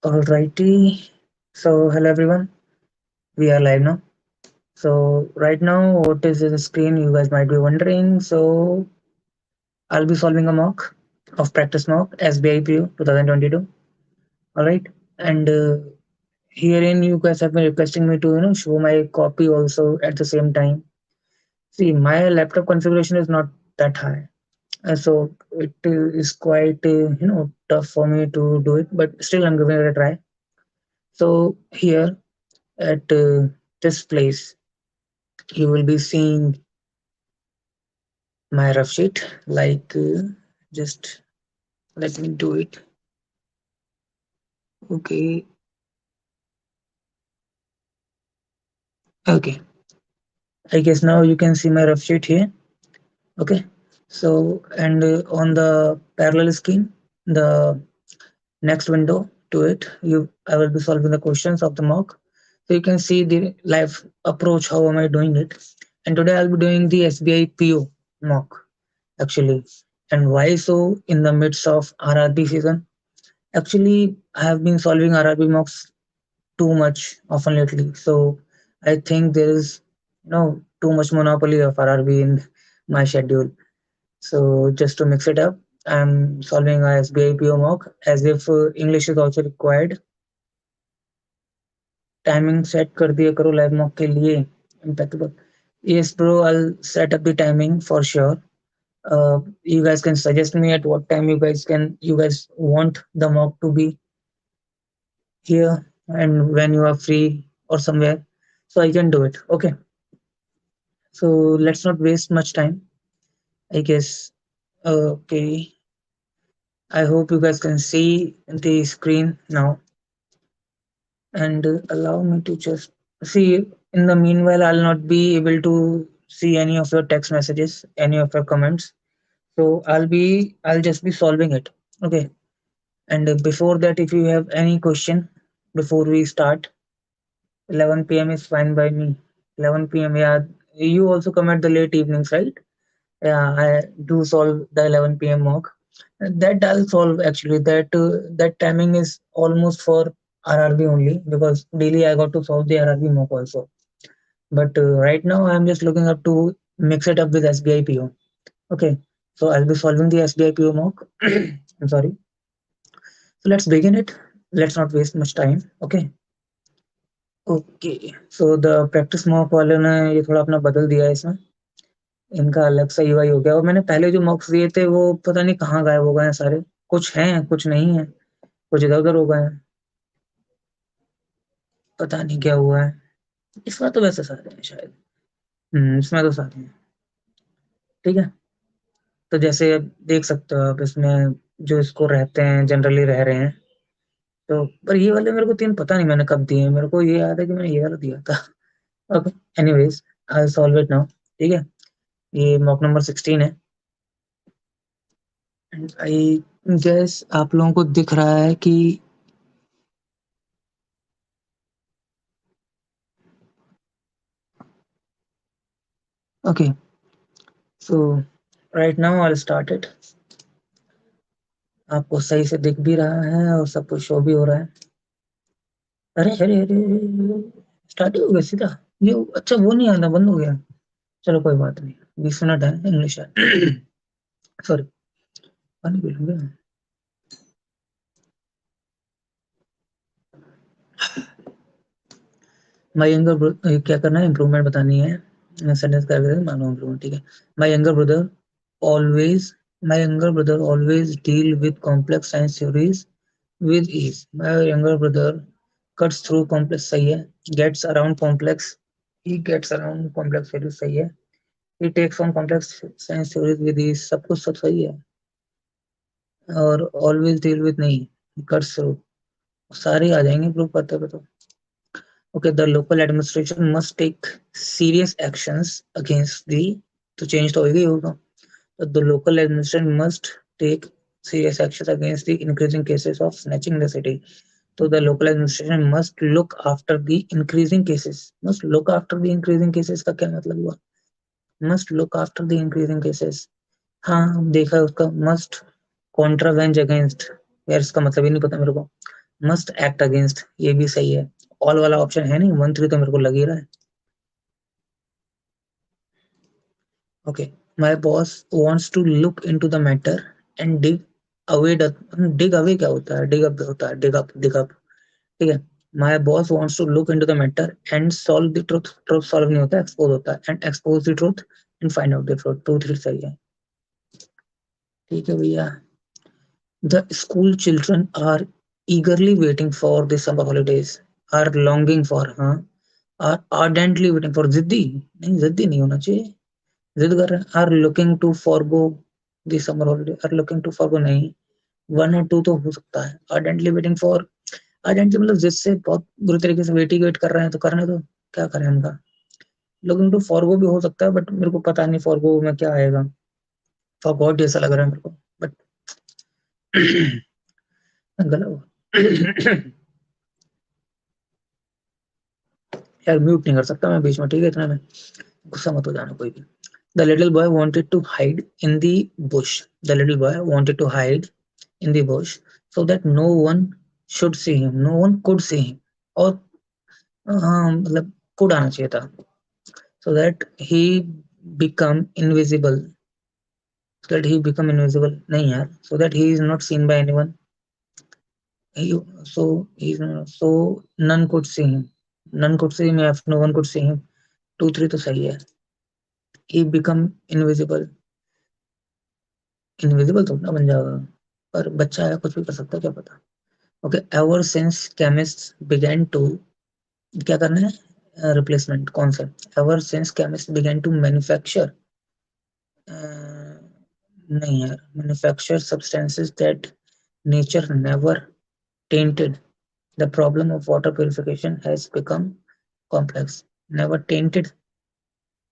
Alrighty. So, hello everyone. We are live now. So, right now, what is in the screen? You guys might be wondering. So, I'll be solving a mock of Practicemock SBI PO 2022. Alright. And herein, you guys have been requesting me to, show my copy also at the same time. See, my laptop configuration is not that high. So, it is quite, tough for me to do it. But still, I'm giving it a try. So, here at this place you will be seeing my rough sheet just let me do it. Okay. Okay, I guess now you can see my rough sheet here. Okay, so and on the parallel screen, the next window to it, you I will be solving the questions of the mock, so you can see the live approach, how am I doing it. And today I'll be doing the SBI PO mock actually. And why so in the midst of RRB season? Actually, I have been solving RRB mocks too much often lately. So I think there is too much monopoly of RRB in my schedule. So just to mix it up, I'm solving a SBI PO mock as if English is also required. Timing set कर दिया करो live mock के लिए. Impeccable. Yes, bro. I'll set up the timing for sure. You guys can suggest me at what time you guys want the mock to be here and when you are free or somewhere, so I can do it. Okay, so let's not waste much time, I guess. Okay, I hope you guys can see the screen now. And allow me to just see. In the meanwhile, I'll not be able to see any of your text messages, any of your comments. So I'll just be solving it. Okay. And before that, if you have any question before we start, 11 p.m. is fine by me. 11 p.m. Yeah, you also come at the late evenings, right? Yeah, I do solve the 11 p.m. mock. That I'll solve actually. That timing is almost for RRB only because daily I got to solve the RRB mock also. But right now I'm just looking up to mix it up with SBI PO. Okay, so I'll be solving the SBI PO mock. I'm sorry. So let's begin it. Let's not waste much time. Okay. Okay, so the practice mock वाले ने ये थोड़ा अपना बदल दिया है इसमें. इनका अलग सा यूआई हो गया और मैंने पहले जो मॉक्स दिए थे वो पता नहीं कहाँ गायब हो गए हैं सारे. कुछ हैं कुछ नहीं है, कुछ इधर उधर हो गए हैं, पता नहीं क्या हुआ है. इसमें तो वैसे सारे हैं शायद. इसमें तो सारे हैं. ठीक है, तो जैसे अब देख सकते हो आप इसमें जो इसको रहते हैं जनरली रह रहे हैं. तो पर ये वाले मेरे को 3 पता नहीं मैंने कब दिए हैं. मेरे को ये याद है कि मैंने ये वाला दिया था. Okay, anyways I solve it now. ठीक है, ये मॉक नंबर 16 है. आई गेस आप लोगों को दिख रहा है कि okay. So right now I start it. आपको सही से दिख भी रहा है और सब कुछ शो भी हो रहा है. अरे अरे अरे, स्टार्ट ही हो गया सीधा. ये अच्छा वो नहीं आता, बंद हो गया. चलो कोई बात नहीं, 20 मिनट है, इंग्लिश है. सॉरी, पानी पी लूंगा. माई यंगर क्या करना है, इम्प्रूवमेंट बतानी है. सेंटेंस कर मानो इम्प्रूवमेंट. ठीक है. My younger brother always my younger brother always deal with complex science theories with ease. My younger brother cuts through complex, सही है. Gets around complex, he gets around complex theories, सही है. He takes on complex science theories with ease, सब कुछ सब सही है. और always deal with नहीं, cuts through सारे आ जाएंगे प्रूव करते पे तो. Okay, the local administration must take serious actions against the, तो change तो होगा ही होगा. The local administration must take serious actions against the increasing cases of snatching the city. So the local administration must look after the increasing cases. Must look after the increasing cases का क्या मतलब हुआ? Must look after the increasing cases. हाँ देखा उसका. Must contravenge against, यार इसका मतलब ही नहीं पता मेरे को. मस्ट एक्ट अगेंस्ट, ये भी सही है। ऑल वाला ऑप्शन है नहीं, 1 3 तो मेरे को लग ही रहा है। Okay, my boss wants to look into the matter and away dig away क्या होता है, डिग अप होता है, डिग अप। ठीक है, my boss wants to look into the matter and solve the truth, truth solve नहीं होता, एक्सपोज होता है, and expose the truth and find out the truth, 2 3 सही है। ठीक है भैया। The school children are eagerly waiting for the summer holidays, are longing for, हाँ, are ardently waiting for, जिद्दी नहीं, जिद्दी नहीं होना चाहिए, जिद कर रहे हैं, are looking to forgo the summer holiday, are looking to forgo नहीं, 1 और 2 तो हो सकता है, ardently waiting for, ardently मतलब जिससे बहुत बुरी तरीके से वेट कर रहे हैं, तो करने दो, क्या करें उनका। looking to forgo भी हो सकता है, बट मेरे को पता नहीं forgo में क्या आएगा, forgot जैसा लग रहा है मेरे को, बट गलत। यार म्यूट नहीं कर सकता मैं बीच में, ठीक है, इतना में गुस्सा मत हो जाना कोई भी। The little boy wanted to hide in the bush, the little boy wanted to hide in the bush so that no one should see him, no one could see him, और हाँ मतलब कुड आना चाहिए था, so that he become invisible, so that he become invisible नहीं यार, so that he is not seen by anyone, he, so none could see him, none could see him if no one could see him, 2 3 तो सही है। he become invisible, invisible तो ना बन जाएगा, पर बच्चा है कुछ भी कर सकता है, क्या पता। Okay, ever since chemist began to, क्या करना है, रिप्लेसमेंट कौन सा, ever since chemist began to manufacture, नहीं यार, manufacture substances that nature never tainted, the problem of water purification has become complex, never tainted,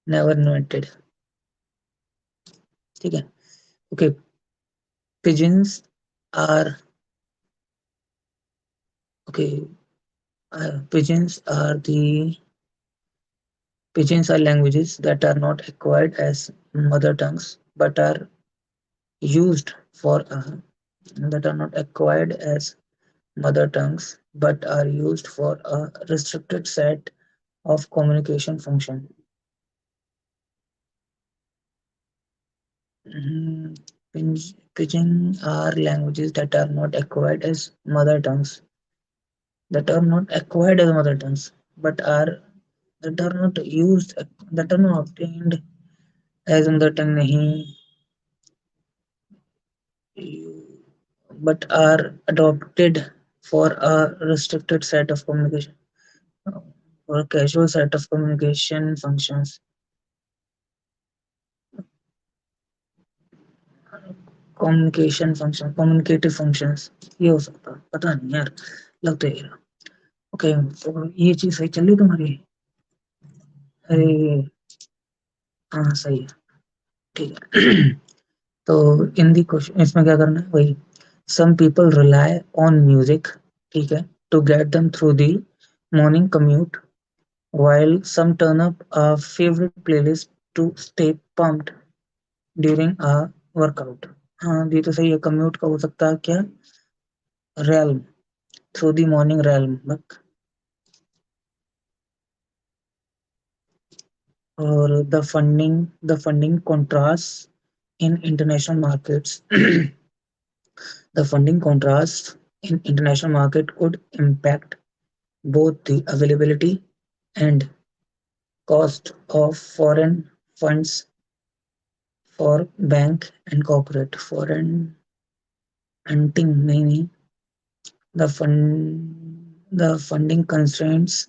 never invented। ठीक है। Okay, pigeons are, okay, pigeons are the, pigeons are languages that are not acquired as mother tongues but are used for, that are not acquired as mother tongues but are used for a restricted set of communication function। Mm, Pidgin are languages that are not acquired as mother tongues, that are not acquired as mother tongues but are, that are not used, that are not obtained as mother tongue नहीं, but are adopted for a restricted set of communication, or casual set of communication functions, communication function, communicative functions, ये हो सकता है, पता नहीं यार, लग तो ये रहा। ओके, तो ये चीज सही चल रही तुम्हारी, अरे हाँ सही है, ठीक है। तो इन दी क्वेश्चन इसमें क्या करना है, वही, some people rely on music, ठीक है, to get them through the morning commute, while some turn up a favorite playlist to stay pumped during a workout। हाँ ये तो सही है, कम्यूट का हो सकता है क्या, realm, through the morning realm, और the funding contrasts in international markets, the funding contrasts in international market could impact both the availability and cost of foreign funds for bank and corporate, foreign hunting नहीं, the funding constraints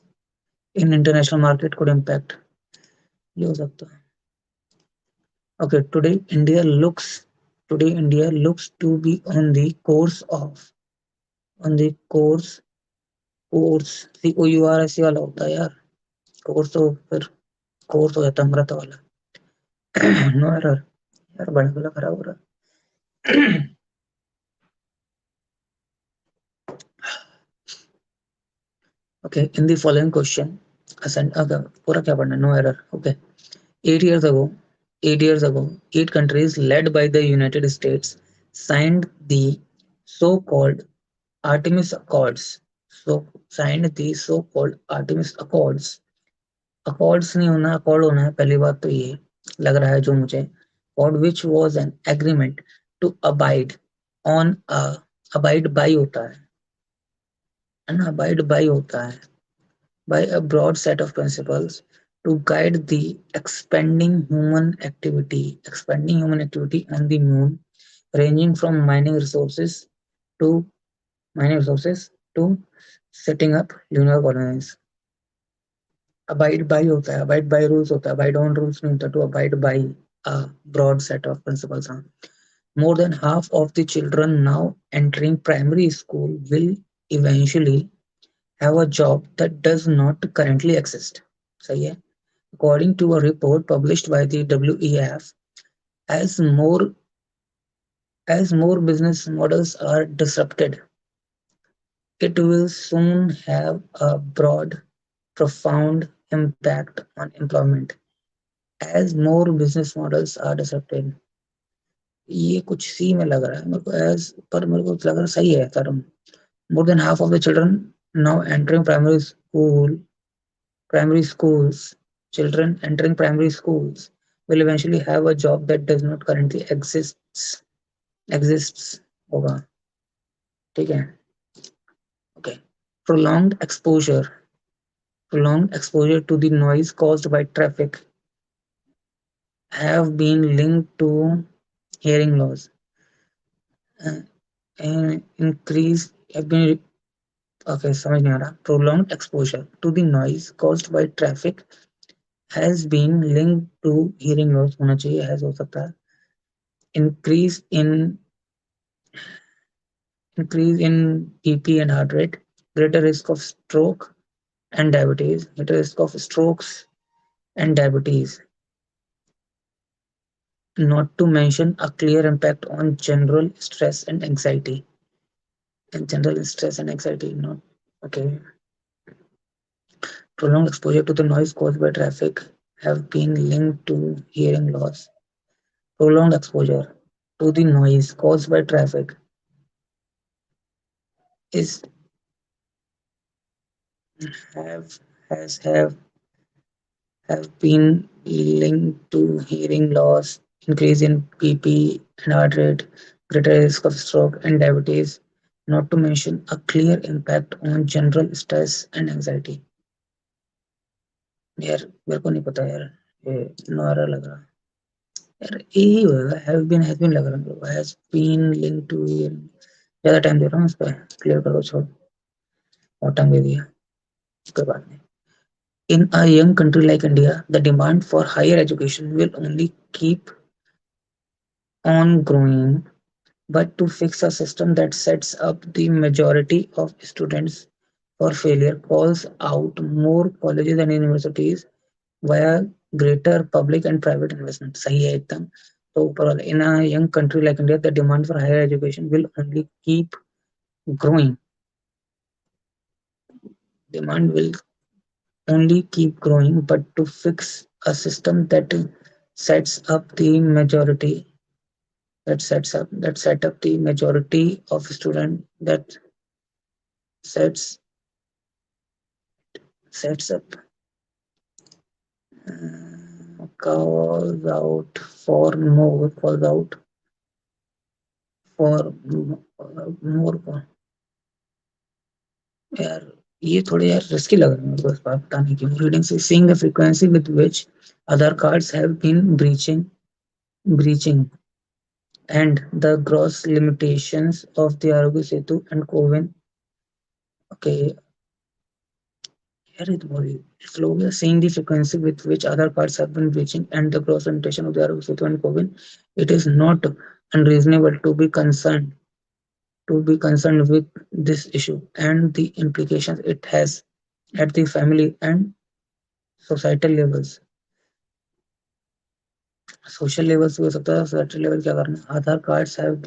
in international market could impact, ये हो सकता है। Okay, today India looks to be on the course of, on the course COURS वाला होता है यार, course तो फिर कोर्स हो जाता है अमृत वाला। नो एरर, यार बड़ा गला खराब हो रहा है। Okay, in the following question, okay, पूरा क्या पढ़ना है, no error. Okay, 8 years ago, 8 years ago, 8 countries led by the United States signed the so-called Artemis Accords. So signed the so-called Artemis Accords. Accords नहीं होना, accord होना है, पहली बात तो ये लग रहा है जो मुझे, for which was an agreement to abide on a, abide by होता है ना, abide by होता है, by a broad set of principles to guide the expanding human activity on the moon, ranging from to mining resources to setting up lunar colonies. Abide by होता है, abide by rules होता है, abide on rules नहीं होता, to abide by a broad set of principles. हाँ. More than half of the children now entering primary school will eventually have a job that does not currently exist. सही है. According to a report published by the WEF, as more as more business models are disrupted, it will soon have a broad, profound impact on employment. As more business models are disrupted, ये कुछ सी में लग रहा है मेरे को, as per मेरे को लग रहा सही है sir. More than half of the children now entering primary schools, children entering primary schools will eventually have a job that does not currently exists होगा. ठीक है. Okay. Prolonged exposure to the noise caused by traffic have been linked to hearing loss. Uh, and increase have been okay, समझ नहीं आ रहा. Prolonged exposure to the noise caused by traffic has been linked to hearing loss. होना चाहिए, has हो सकता है. Increase in BP and heart rate, greater risk of stroke and diabetes, greater risk of strokes and diabetes. Not to mention a clear impact on general stress and anxiety. And general stress and anxiety, not okay. Prolonged exposure to the noise caused by traffic have been linked to hearing loss. Prolonged exposure to the noise caused by traffic is have have been linked to hearing loss, increase in BP and heart rate, greater risk of stroke and diabetes, not to mention a clear impact on general stress and anxiety. यार मेरे को नहीं पता यार, ये Nora लग रहा यार, यही होगा. हैव बीन लग रहा है, हैज बीन लिंक्ड टू. ज्यादा टाइम दे रहा हूँ इस पर, क्लियर करो, छोड़, और टाइम दे दिया, कोई बात नहीं. In a young country like India, the demand for higher education will only keep on growing, but to fix a system that sets up the majority of students for failure calls out more colleges and universities via greater public and private investment. सही है एकदम. तो ऊपर वाला, in a young country like India, the demand for higher education will only keep growing. Demand will only keep growing, but to fix a system that sets up the majority that set up the majority of student that sets sets up calls out for more. यार ये थोड़े यार risky लग रहे हैं मेरे को, इस बार पता नहीं क्यों. रीडिंग से seeing the frequency with which other cards have been breaching and the gross limitations of the Arogya Setu and Coven. Okay, here it was slowly seeing the frequency with which other cards have been breaching and the gross limitation of the Arogya Setu and Coven. It is not unreasonable to be concerned with this issue and the implications it has at the family and societal levels. Social levels भी हो सकता है, societal level क्या करना. Aadhaar cards and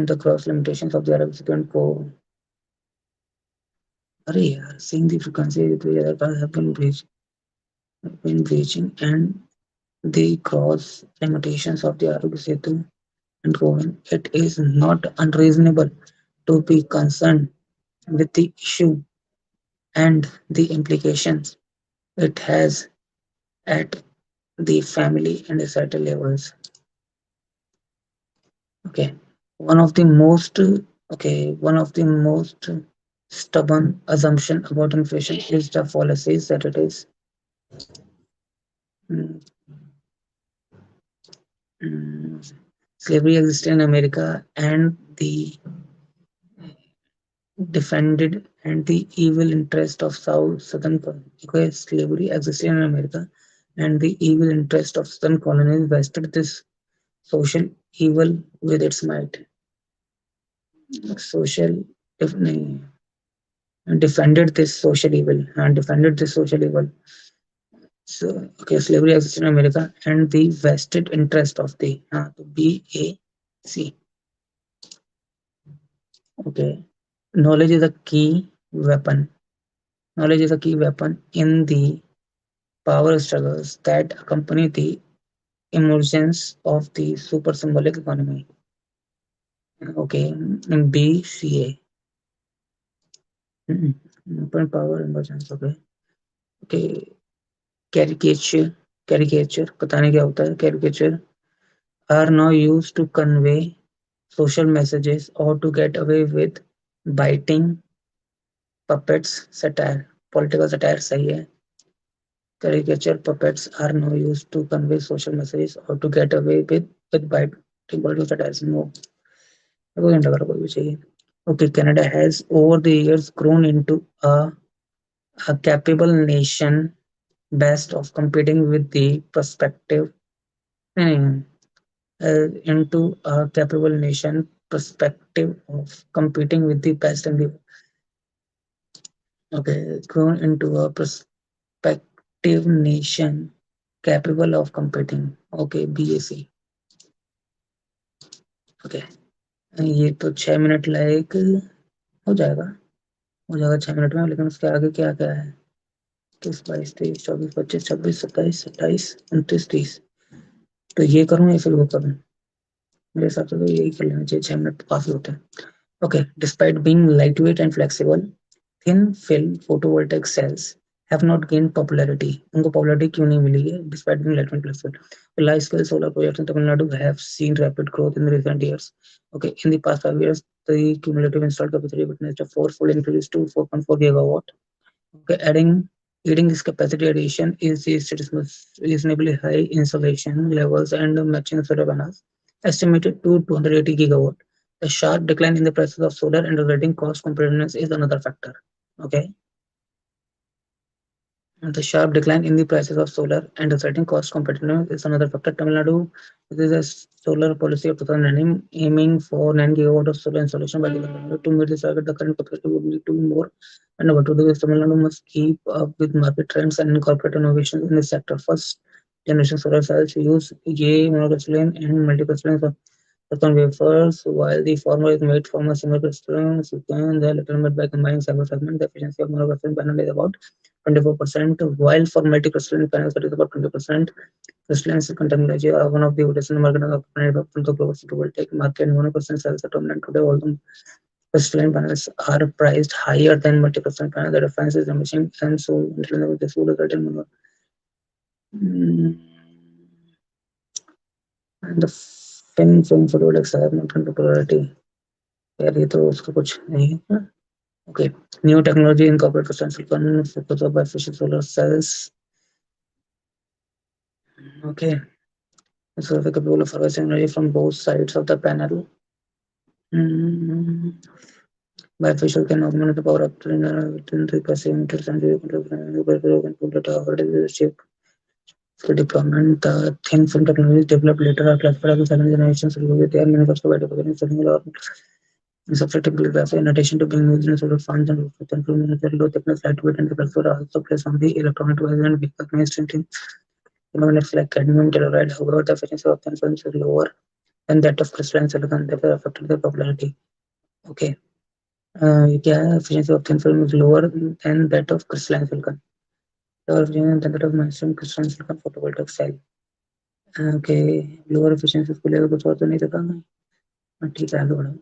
the gross limitations of their subsequent co. अरे यार, seeing the frequency with which other cards have been breaching and the gross limitations of the Arogya Setu and colon, it is not unreasonable to be concerned with the issue and the implications it has at the family and societal levels. Okay, one of the most one of the most stubborn assumption about inflation is the fallacies that it is mm, mm, slavery existed in America and the defended and the evil interest of southern okay, slavery existed in America and the evil interest of southern colonies vested this social evil with its might. Social defended this social evil and defended this social evil. So, okay, slavery exists in America and the vested interest of the BAC. Okay, knowledge is a key weapon. Knowledge is a key weapon in the power struggles that accompany the emergence of the super symbolic economy. Okay, BCA. Open power emergence. Okay, okay, caricature. Caricature. पता नहीं क्या होता है caricature are now used to convey social messages or to get away with biting puppets satire. Political satire सही है. Caricature puppets are now used to convey social messages or to get away with biting political satires. No, कोई घंटा करो कोई भी चाहिए. Okay, Canada has over the years grown into a capable nation best of competing with the perspective into a capable nation perspective of competing with the best and the okay grown into a prospective nation capable of competing okay BAC okay ये तो 6 minute लायक हो जाएगा 6 minute में लेकिन उसके आगे क्या क्या है 21 22 23 24 25 26 27 28 29 30 तो ये करूँ या फिर वो करूँ मेरे हिसाब से तो यही कर लेना चाहिए 6 मिनट तो काफी होते हैं okay despite being lightweight and flexible thin film photovoltaic cells have not gained popularity उनको popularity क्यों नहीं मिली है despite being lightweight and flexible large scale solar projects in Tamil Nadu have seen rapid growth in the recent years okay in the past 5 years the cumulative installed capacity witnessed a fourfold increase to 4.4 gigawatt okay aiding this capacity addition is the reasonably high insulation levels and matching solar panels estimated to 280 gigawatt. The sharp decline in the prices of solar and resulting cost competitiveness is another factor. Okay. And the sharp decline in the prices of solar and resulting cost competitiveness is another factor. Tamil Nadu, this is a solar policy of 2019 aiming for 9 gigawatt of solar installation by the government. To meet this target, the current capacity would need to be more. And what to do is Tamil Nadu must keep up with market trends and incorporate innovations in this sector. First generation solar cells use monocrystalline and multicrystalline silicon wafers. While the former is made from a single crystalline silicon, the latter made by combining several fragments. The efficiency of monocrystalline panel is about 24%, while for multi-crystalline panels it is about 20%. Crystalline silicon technology are one of the oldest in the market of the global photovoltaic market. Monocrystalline cells are dominant today, although crystalline panels are priced higher than multi-crystalline panels. The difference is diminishing, and so this will result in mono. And the film photovoltaics have not popularity. यार ये तो उसका कुछ नहीं है. Okay, new technology incorporate crystalline silicon focus of bifacial solar cells. Okay, so the capable of harvesting energy from both sides of the panel. Bifacial can augment the power up to 3% and 0.2 shape for deployment. The thin film technology developed later are classified as the second generation solution. They are manufactured by the cellular substitutable graphite. In addition to being used in solar farms and thin film, low thickness, lightweight, and reflective are also placed on the electronic devices and vehicles, mainstream magnets like cadmium telluride. However, the efficiency of thin films is lower than that of crystalline silicon, therefore affected their popularity. Okay. क्या है efficiency of thin film is lower than that of crystalline silicon. Lower efficiency than that of mainstream crystalline silicon photovoltaic cell. Okay, lower efficiency को लेकर कुछ और तो नहीं देखा मैं. ठीक है, आगे बढ़ो.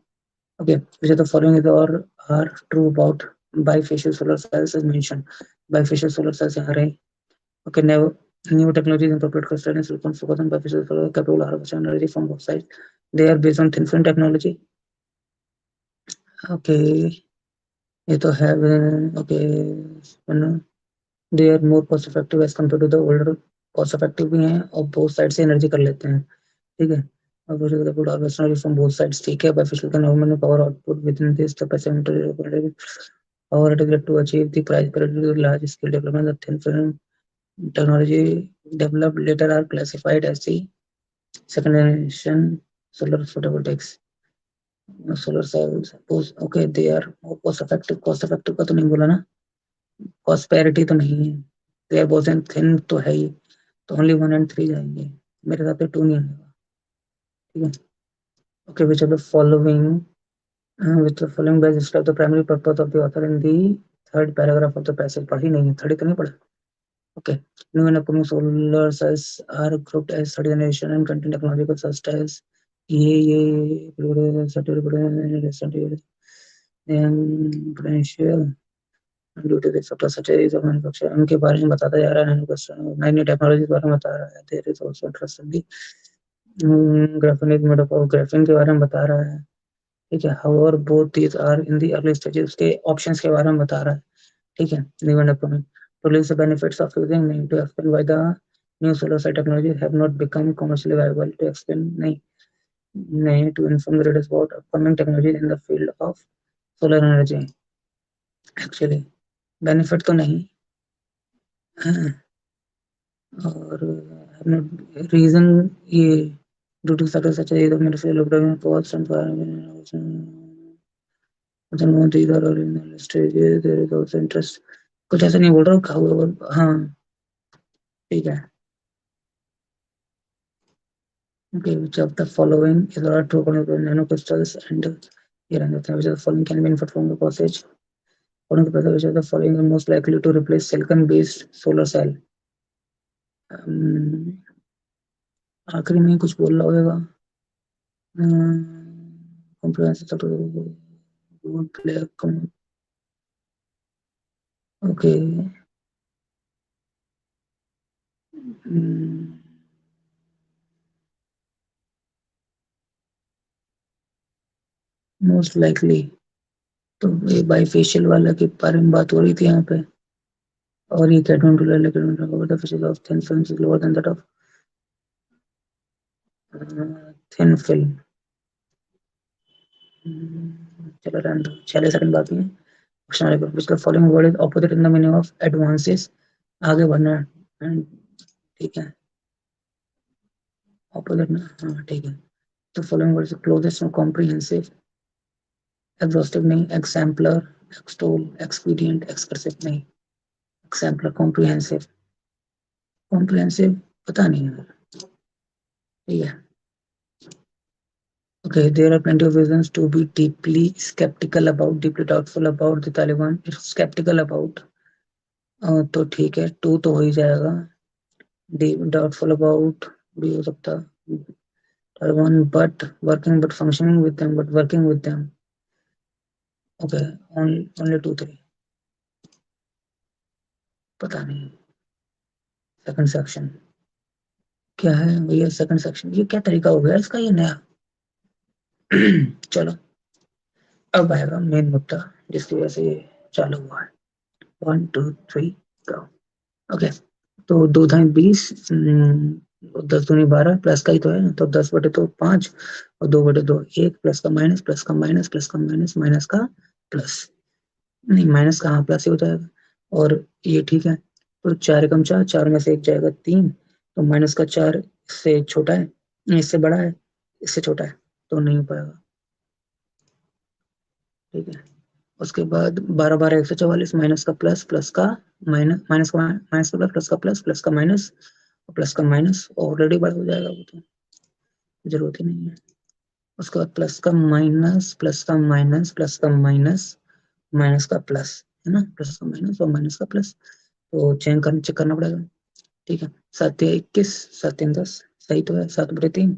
Okay, which of the following is or are true about bifacial solar cells as mentioned? Bifacial solar cells यहाँ रहे. Okay, now new technologies incorporate crystalline silicon focus on bifacial solar capable of harvesting energy from both sides. They are based on thin film technology. Okay, ये तो है. Okay, they are more cost effective as compared to the older. cost effective भी हैं और both sides से energy कर लेते हैं. ठीक है. अब good harvester from both sides. ठीक है. बाइफेशियल का normal power output with in this capacity power it is needed to achieve the price parity to large scale development. The thin film technology developed later are classified as the second generation solar photovoltaics. Solar cells, suppose okay, they are more cost effective. Cost effective का तो नहीं बोला ना. Cost parity तो नहीं है. They are both in thin तो है ही. तो only 1 and 3 जाएंगे. मेरे हिसाब से 2 नहीं आएगा. ठीक है. Okay, which of the following with the following by describe the primary purpose of the author in the third paragraph of the passage. पढ़ी नहीं है. थर्ड तो नहीं पढ़ा. Okay. New and upcoming solar cells are grouped as third generation and contain technological such as potential due to the supply such as of manufacture. उनके बारे में बताता जा रहा है. नई नई टेक्नोलॉजी के बारे में बता रहा है. There is also interest in the graphene is made up of graphene के बारे में बता रहा है. ठीक है. However, both these are in the early stages. उसके options के बारे में बता रहा है. ठीक है. New and upcoming. To list the benefits of using NIM to explain why the new solar cell technologies have not become commercially viable. To explain नहीं to inform the readers about upcoming technologies in the field of solar energy. Actually, benefit तो नहीं. हाँ, और reason ये due to factors such as मेरे से लोग cost and these are all in the stages. There is also interest. कुछ ऐसा नहीं बोल रहा हूँ. हाँ, ठीक है. Okay, which of the following is not true according to nanocrystals and here and there, which of the following can be inferred from the passage? According to the passage, which of the following is most likely to replace silicon-based solar cell? आखिरी में कुछ बोल रहा होगा. Comprehensive okay. Most likely तो ये bifacial वाला के बारे में बात हो रही थी यहाँ पे. और ये cadmium to lead the fishes of thin films is lower than that of thin film. चलो रहने दो. 46 सेकंड बाकी है. Question which the following word is opposite in the meaning of advances. आगे बढ़ना है. ठीक है. opposite ना. हाँ, ठीक है. The following word is closest to comprehensive. exhaustive नहीं. exemplar, extol, expedient, excursive नहीं. exemplar, comprehensive. comprehensive पता नहीं है. ठीक है. Okay, there are plenty of reasons to be deeply skeptical about, deeply doubtful about the Taliban. Skeptical about, तो ठीक है. 2 तो हो ही जाएगा. Doubtful about भी हो सकता. Taliban, but working, but functioning with them, but working with them. Okay, only 2, 3. पता नहीं. Second section क्या है भैया? Second section ये क्या तरीका हो गया इसका ये नया. चलो अब आएगा मेन मुद्दा जिसकी वजह से ये चालू हुआ है. 1 2 3 go. ओके. तो 2 धाई 20, 10 दूनी 12 प्लस का ही तो है. तो 10 बटे 2 5 और 2 बटे 2 1 प्लस का माइनस प्लस का माइनस प्लस का माइनस माइनस का प्लस. नहीं माइनस का हाँ प्लस ही हो जाएगा. और ये ठीक है. तो 4 एकम 4, 4 में से 1 जाएगा 3. तो माइनस का 4 इससे छोटा है, इससे बड़ा है, इससे छोटा है, तो नहीं हो पाएगा. ठीक है. उसके बाद 12 12 144 माइनस का प्लस प्लस का माइनस माइनस का प्लस का माइनस और प्लस का माइनस ऑलरेडी बड़ा हो जाएगा. वो तो जरूरत ही नहीं है. उसके बाद प्लस का माइनस प्लस का माइनस प्लस का माइनस माइनस का प्लस है ना. प्लस का माइनस और माइनस का प्लस. तो चेक करना पड़ेगा. ठीक है. 7 या 21, 7 3 10 सही तो है. 7 बटे 3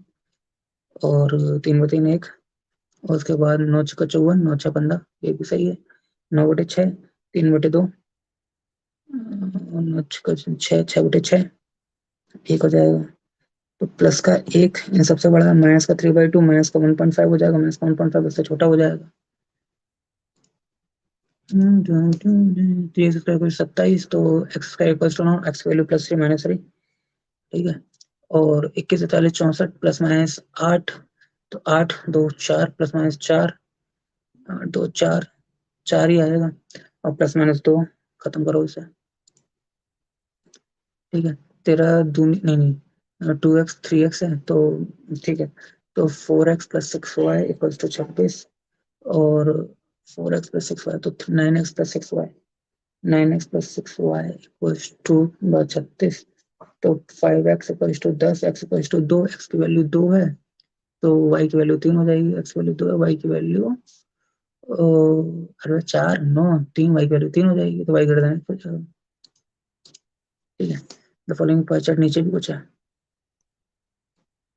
और 3 बटे 3 1 और उसके बाद 9 × 54, 9 × 6 = 15, ये भी सही है। 9/6, 3/2, 9 × 6, 6/6, एक हो जाएगा। तो प्लस का एक इन सबसे बड़ा, माइनस का 3/2, माइनस का 1.5 हो जाएगा, माइनस का 1.5 उससे छोटा हो जाएगा। 3 तो एक्स का इक्वल्स टू 9, एक्स वैल्यू +3 -3, ठीक है। और 21 41 64 ±8, तो 8 2 4 ±4, 8 2 4, 4 ही आएगा, और ±2 खत्म करो इसे, ठीक है। तेरा दूनी नहीं नहीं 2x 3x है तो ठीक है। तो 4x + 6y = 26, और 4x + 6y तो 9x + 6y, 9x + 6y = 36। तो 5x = 10, x = 2, x की वैल्यू 2 है, तो y की वैल्यू 3 हो जाएगी। x की वैल्यू 2 है, y की वैल्यू अरे 4 9 3, y की वैल्यू 3 हो जाएगी, तो y ग्रेटर देन, ठीक है। द फॉलोइंग पाई चार्ट, नीचे भी कुछ है,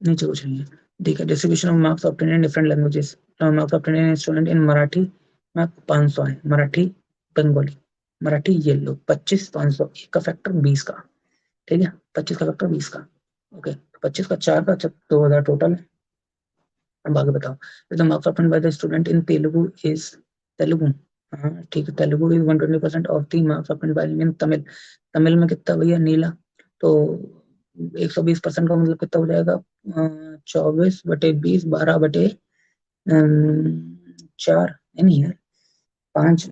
नीचे कुछ नहीं है, ठीक है। Distribution of marks obtain in different languages, marks obtain in student in Marathi, marks 500 है, मराठी बंगाली, मराठी ये लो 25 500, एक का फैक्टर 20 का, ठीक है। 25 का फैक्टर 20 का, ओके। 25 का 4 का 2000 टोटल है। अब आगे बताओ, the marks obtain by the student in Telugu is, Telugu, हाँ ठीक है, Telugu is 120% of the marks obtain by in Tamil, Tamil में कितना भैया, नीला, तो 120% का मतलब कितना हो जाएगा, 24/20, 12/4, नहीं है 5,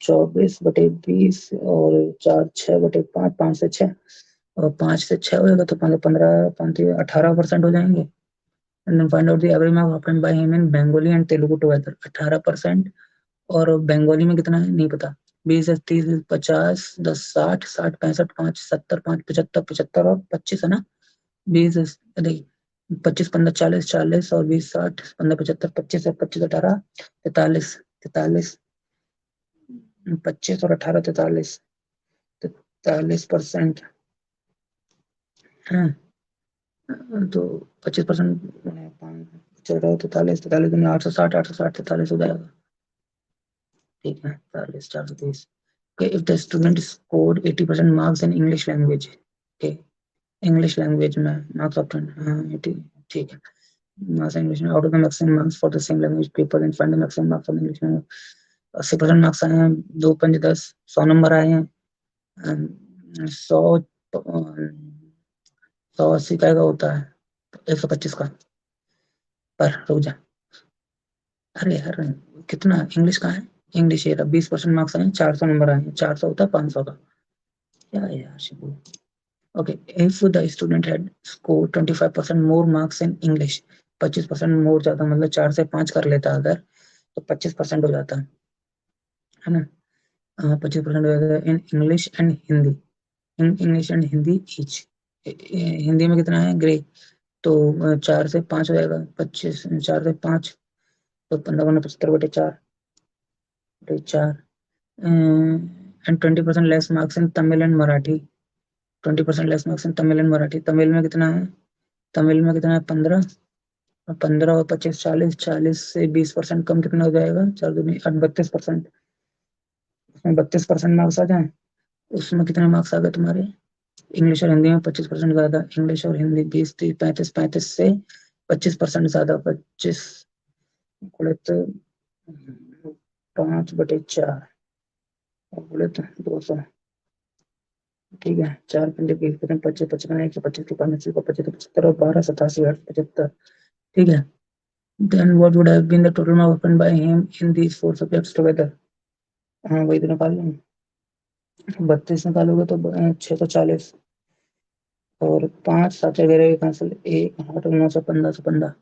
24/20, और 4 6/5, 5 से 6, और 5 से 6 होगा तो 15 5 18% हो जाएंगे। And then find out the average mark obtained by him in Bengali and Telugu together, 18%, और बंगाली में कितना है नहीं पता। 20 30 50 10 60 60 65 5 70 5 75 75 और 25 है ना। 20 देखिए 25 15 40 40 और 20 60 15 75 25 और 25 18 43 43, 25 और 18 43, 43% है। तो 25% चल रहा है, 43 43 में 860 860 43 हो जाएगा, ठीक है। 43 430। Okay, if the student scored 80% marks in English language, okay, English language में marks ऑप्शन, हाँ 80, ठीक है। मार्क्स इंग्लिश में, out of the maximum marks for the same language paper and find the maximum marks of English में, 80% marks आए हैं, 2 5 10, 100 number आए हैं, 100 180 का होता है, 125 का, पर रुक जा, अरे यार कितना इंग्लिश का है, इंग्लिश ये 20% मार्क्स आए, 400 नंबर आए, 400 होता है 500 का, क्या है यार Shibu. Okay, if the student had score 25% more marks in English, 25% मोर ज्यादा मतलब 4 से 5 कर लेता अगर, तो 25% हो जाता है ना। 25% हो जाता है in English and Hindi, in English and Hindi each, Hindi में कितना है ग्रे, तो 4 से 5 हो जाएगा, 25 4 से 5, तो 15 75/4 4, and 20% less marks in Tamil and Marathi, 20% less marks in Tamil and Marathi, Tamil में कितना है, तमिल में कितना है 15, और 15 और 25 40, 40 से 20% कम कितना हो जाएगा, 4 दूनी 8 32%, उसमें 32% मार्क्स आ जाए, उसमें कितने मार्क्स आ गए तुम्हारे, इंग्लिश और हिंदी में 25% ज्यादा, इंग्लिश और हिंदी 20 30 35 35 से 25% ज्यादा, 25 बोले तो 5/4, और बोले तो 200, ठीक है। 4 पंजे 20%, 25 55 125 के 5 को 25 75 और 12 87 8 75, ठीक है। Then what would have been the total mark obtained by him in these 4 subjects together? हाँ वही तो निकाल लेंगे, 32 निकालोगे तो 640, और 5 7 वगैरह कैंसिल, 1 8 9 से 15 से 15,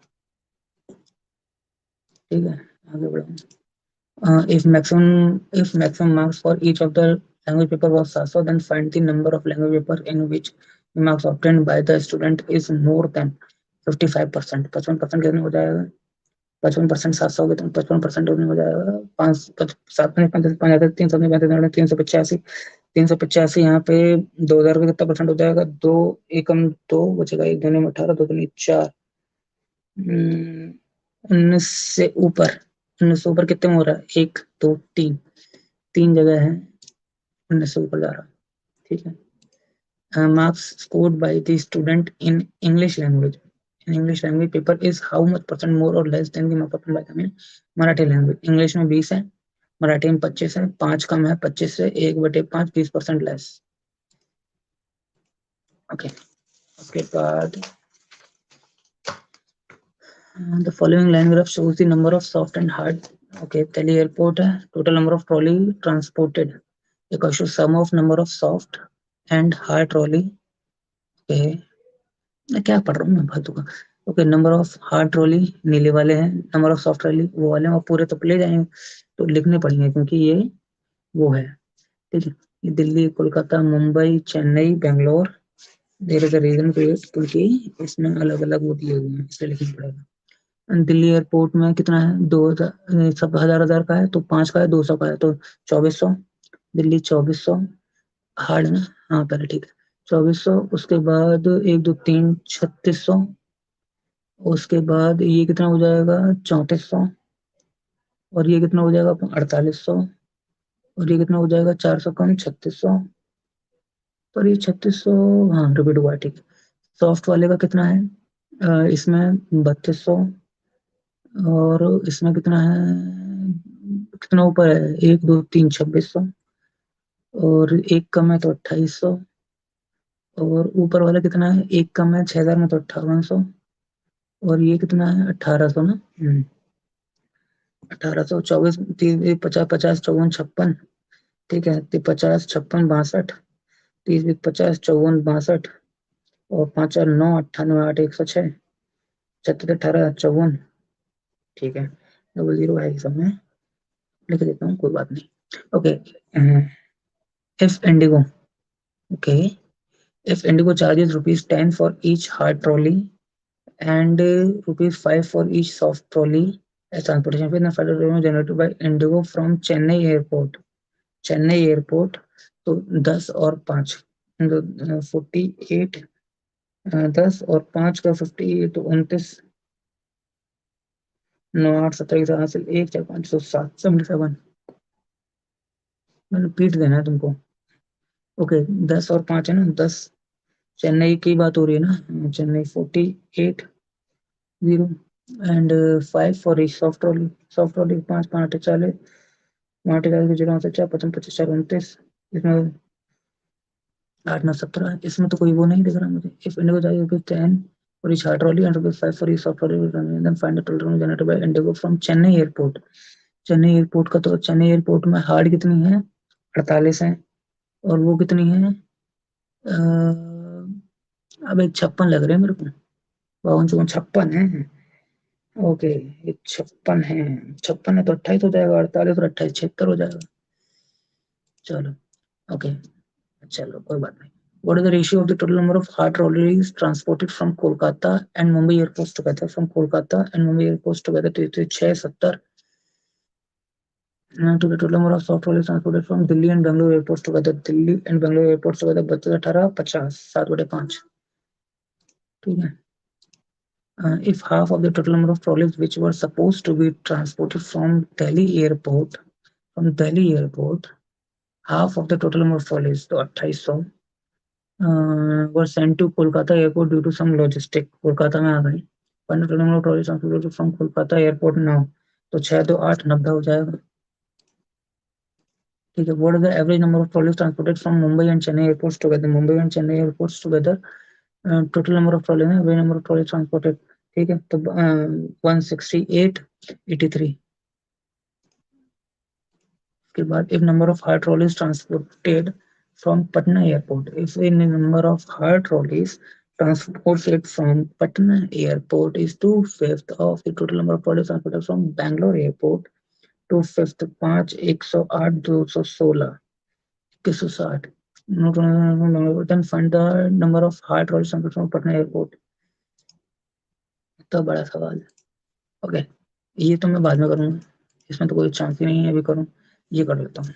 ठीक है। आगे बढ़ो। If maximum marks for each of the language paper was 700, then find the number of language paper in which the marks obtained by the student is more than 55%, 55% कितने हो जाएगा, 55% 700 हो गए तो 55% हो जाएगा, 7 में 5 385, 385 यहाँ पे 2000 का कितना परसेंट हो जाएगा, 2 एकम 2 बचेगा, 1 2 में 18, 2 2 4, 19 से ऊपर, 19 से ऊपर कितने में हो रहा है? 1 2 3, 3 जगह है 19 से ऊपर जा रहा। ठीक है। Marks scored by the student in English language. In English language paper is how much percent more or less than the mark by the Marathi language. English में 20 है, मराठी में 25 है, 5 कम है 25 से, 1/5 20% लेस। ओके, उसके बाद the following line graph shows the number of soft and hard. Okay, Delhi airport है, total number of trolley transported equals to sum of number of soft and hard trolley. Okay, मैं क्या पढ़ रहा हूँ मैं फालतू का। Okay, number of hard trolley नीले वाले हैं, नंबर ऑफ सॉफ्ट ट्रॉली वो वाले हैं, और पूरे तो ले जाएंगे तो लिखने पड़ेंगे क्योंकि ये वो है। ठीक है, ये Delhi, Kolkata, Mumbai, Chennai, Bangalore, there is a region क्योंकि इसमें अलग अलग वो दिए हुए हैं, इसलिए लिखना पड़ेगा। दिल्ली एयरपोर्ट में कितना है? 2000, सब हजार हजार का है तो 5 का है, 200 का है तो 2400। दिल्ली 2400 हार्ड है ना? हाँ पहले ठीक है, 2400। उसके बाद 1 2 3 3600। उसके बाद ये कितना हो जाएगा? 3400। और ये कितना हो जाएगा? 4800। और ये कितना हो जाएगा? 400 कम 3600। और ये 3600, हाँ रिपीट हुआ है, ठीक है। सॉफ्ट वाले का कितना है? इसमें 3200। और इसमें कितना है? कितना ऊपर है? 1 2 3 2600। और एक कम है तो 2800। और ऊपर वाला कितना है? एक कम है 6000 में तो 5800। और ये कितना है? 1800 ना। 1824, 50 50 54 56। ठीक है, तो 50 56 62, 30 50 54 62, और 5 और 9 98 8 106, 36 18 54। ठीक है, 00 है ये सब में, लिख देता हूँ, कोई बात नहीं। Okay, if Indigo, okay, if Indigo charges ₹10 for each hard trolley and ₹5 for each soft trolley as transportation fee, then federal revenue generated by Indigo from Chennai airport, Chennai airport. तो 10 और 5 48, 10 और 5 का 58 तो 29, 9 8 17 हासिल 1 4 5 तो 7 77। मैंने पीट देना है तुमको। ओके, 10 और 5 है ना, 10 चेन्नई की बात हो रही है ना, Chennai 48 0 and 5 for E soft trolley, soft trolley 5 5 40, 5 40 की जगह से 4 55 25 4 29, इसमें 8 9 17, इसमें तो कोई वो नहीं दिख रहा मुझे। इफ इंडिगो चाहिए rupees 10 for each hard trolley and rupees 5 for each soft trolley, then find the total generated by IndiGo from Chennai airport. Chennai airport का, तो चेन्नई एयरपोर्ट में हार्ड कितनी है? 48 है। और वो कितनी है? अब 56 लग रहे हैं मेरे को, 52 54 56 है। ओके, ये 56 है, 56 है तो 28 हो जाएगा, 48 और 28 76 हो जाएगा। चलो, ओके, चलो कोई बात नहीं। What is the ratio of the total number of hard trolleys transported from Kolkata and Mumbai airports together? From Kolkata and Mumbai airports together to 6 70 to the total number of soft trolleys transported from Delhi and Bangalore airports together. Delhi and Bangalore airports together 32 18 50 7/5। ठीक है। If half of the total number of trolleys which were supposed to be transported from Delhi airport, half of the total number of trolleys तो 2800 were sent to Kolkata airport due to some logistic, Kolkata में आ गई। Find the total number of trolleys transported from Kolkata airport now, तो 6 2 8 90 हो जाएगा। ठीक है, what is the average number of trolleys transported from Mumbai and Chennai airports together? Mumbai and Chennai airports together, total number of trolleys, average number of trolleys transported। ठीक है, तो 168 83। उसके बाद if number of hard trolleys transported from Patna airport, if the number of hard trolleys transported from Patna airport is 2/5 of the total number of trolleys transported from Bangalore airport, 2/5 5 108 216 2160, then find the number of hard trolleys transported from Patna airport। तो बड़ा सवाल। Okay, ये तो मैं बाद में करूंगा, इसमें तो कोई चांस ही नहीं है अभी करूं, ये कर लेता हूँ।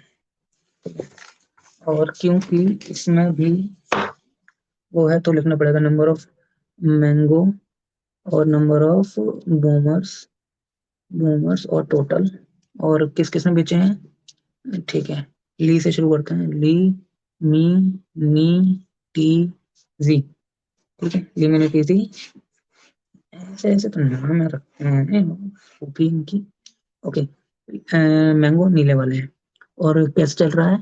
और क्योंकि इसमें भी वो है तो लिखना पड़ेगा नंबर ऑफ मैंगो और नंबर ऑफ बूमर्स बूमर्स और टोटल, और किस किस ने बेचे हैं, ठीक है। ली से शुरू करते हैं, ली, मी, नी, टी, जी। ठीक है, ली, मी, नी, टी, जी। ऐसे ऐसे तो नाम रखते हैं खूबी इनकी। ओके, मैंगो नीले वाले हैं। और कैसे चल रहा है,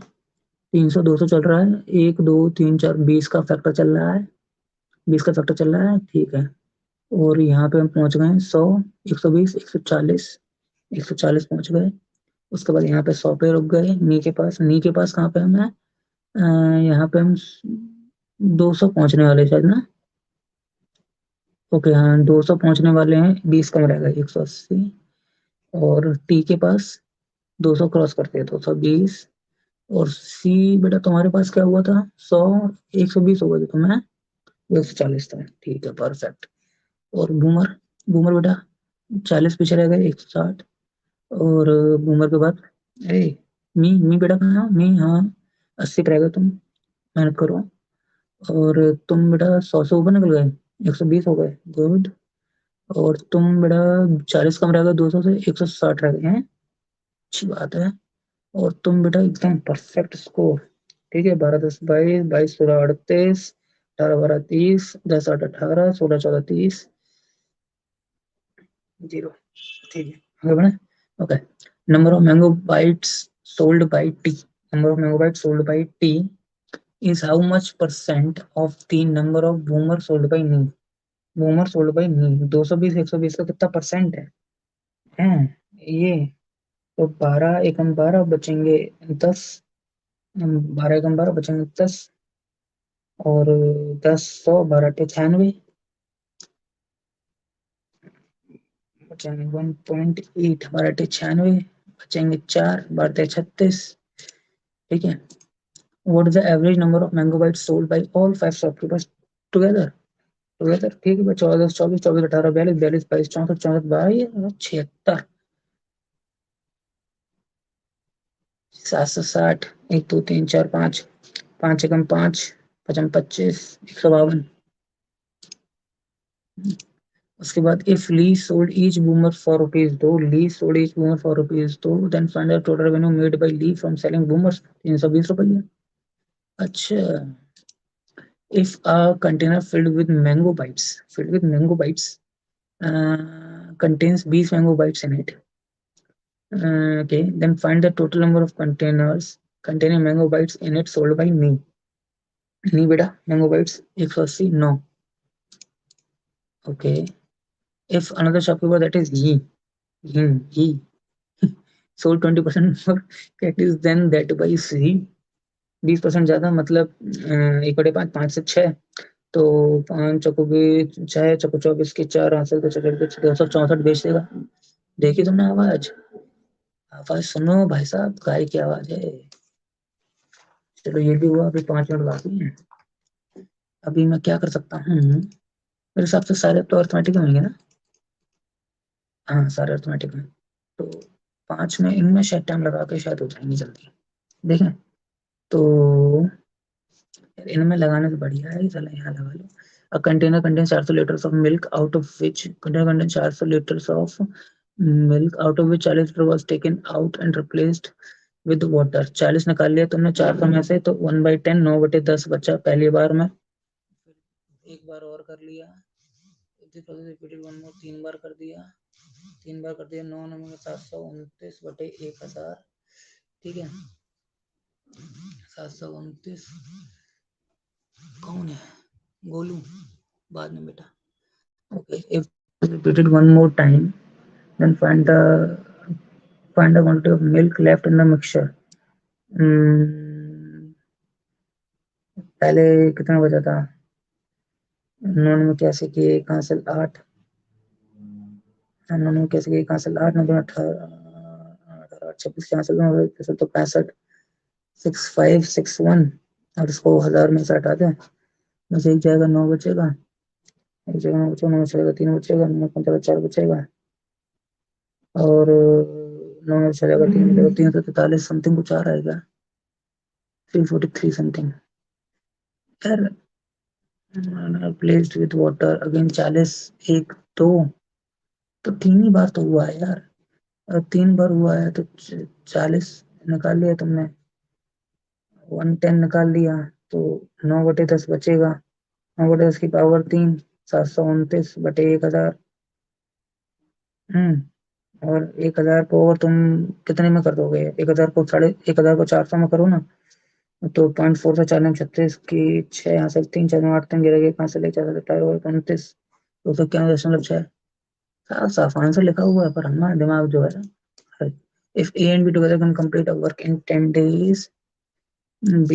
300 200 चल रहा है, 1 2 3 4 20 का फैक्टर चल रहा है, 20 का फैक्टर चल रहा है, ठीक है। और यहाँ पे हम पहुंच गए 100, 120, 140, 140 पहुंच गए। उसके बाद यहाँ पे 100 पे रुक गए, नी के पास कहाँ पे हम हैं, यहाँ पे हम 200 पहुंचने वाले शायद ना। ओके हाँ, 200 पहुंचने वाले हैं, 20 कम रह गए, 180। और टी के पास 200 क्रॉस करते हैं, 220। और सी बेटा तुम्हारे पास क्या हुआ था, 100, 120 हो गए थे तुम्हें, 140 था, ठीक है, परफेक्ट। और बूमर, बूमर बेटा 40 पीछे रह गए, 160। और बूमर के बाद, अरे मी बेटा कहाँ, मी हाँ, 80 पे रह गए तुम, मेहनत करो। और तुम बेटा 100 से ऊपर निकल गए, 120 हो गए, गुड। और तुम बेटा 40 कम रह गए, 200 से 160 रह गए हैं, अच्छी बात है। और तुम बेटा एकदम परफेक्ट स्कोर, ठीक है, 12 10 22, 22 16 38, 18 12 30, 10 8 18, 16 14 30, 0, ठीक है, आगे बढ़े। Okay, number of mango bites sold by T, number of mango bites sold by T is how much percent of the number of boomer sold by me, boomer sold by me, 220 120 का कितना percent है ये। तो 12 एकम 12 बचेंगे 10, 12 एकम 12 बचेंगे 10। और 10 100 12 96, बचेंगे 1.8, 12 96, बचेंगे 4, 12 36, ठीक है। What is the average number of mango bites sold by all 5 shopkeepers together, together, ठीक है भाई, 14 24 24 18 42 42 22 64 64 22 76, 760, 1 2 3 4 5, 5 एकम 5, 5 25, 152। उसके बाद if Lee sold each boomer for rupees दो, Lee sold each boomer for rupees दो, then find out total revenue made by Lee from selling boomers, 320 रुपये। अच्छा, if a container filled with mango bites contains 20 mango bites in it, okay, then find the total number of containers containing mango bites in it sold by me, नी बेटा mango bites 180 9, okay. If another shopkeeper that is he sold 20% more cactus than that by C, 20% ज्यादा, मतलब 1/5, 5 से 6, तो 5 चौको भी 6, चौको 24 के 4 हासिल, तो चौको 264 बेच देगा। देखी तुमने आवाज, आवाज सुनो भाई साहब, गाय की आवाज है। चलो ये भी हुआ, अभी 5 मिनट बाकी है। अभी मैं क्या कर सकता हूँ, मेरे हिसाब से सारे तो अर्थमेटिक होंगे ना, हाँ सारे अर्थमेटिक में। तो 5 में इनमें शायद टाइम लगा के शायद हो जाएंगे जल्दी, देखें। तो इनमें लगाने से बढ़िया है, चलो यहाँ लगा लो। A container contains 400 liters of milk, out of which container contains 400 liters of milk, out of which 40 litre was taken out and replaced with water। 40 निकाल लिया तुमने 400 में से, तो 1/10, 9/10 बचा पहली बार में। एक बार और कर लिया, रिपीटेड वन मोर, 3 बार कर दिया, 3 बार कर दिया, 9 9 729/1000, ठीक है। 729, कौन है, गोलू, बाद में बेटा। Okay, if repeated one more time, then find the quantity of milk left in the mixture। पहले कितना बचा था, 9 में कैसे किए, कहाँ से 8, 9 में कैसे किए, कहाँ से 8, 9 18 26, यहाँ से तो 65, 6561। और इसको 1000 में से हटा दें, बस एक जाएगा 9 बचेगा, एक जगह 9 बचेगा, 9 बचेगा 3 बचेगा, 9 15 4 बचेगा। और 9 में चलेगा 3 बचेगा, 343 समथिंग कुछ आ रहा है क्या, 343 समथिंग। यार प्लेस्ड विथ वाटर अगेन 40, 1 2, तो 3 ही बार तो हुआ है यार। तीन बार हुआ है तो 40 निकाल लिया तुमने, 110 निकाल लिया, तो 9/10 बचेगा। 9/10 की पावर 3, 729/1000। और 1000 को और तुम कितने में कर दोगे? 1000 को 400 में करो ना, तो 0.4 से 4 36 की 6 यहाँ से 3 4 8 3 गिरेगा, 5 से ले 4 17 और 29, 291.6। साफ साफ आंसर लिखा हुआ है, पर हमारा दिमाग जो है, if A and B together can complete a work in 10 days, B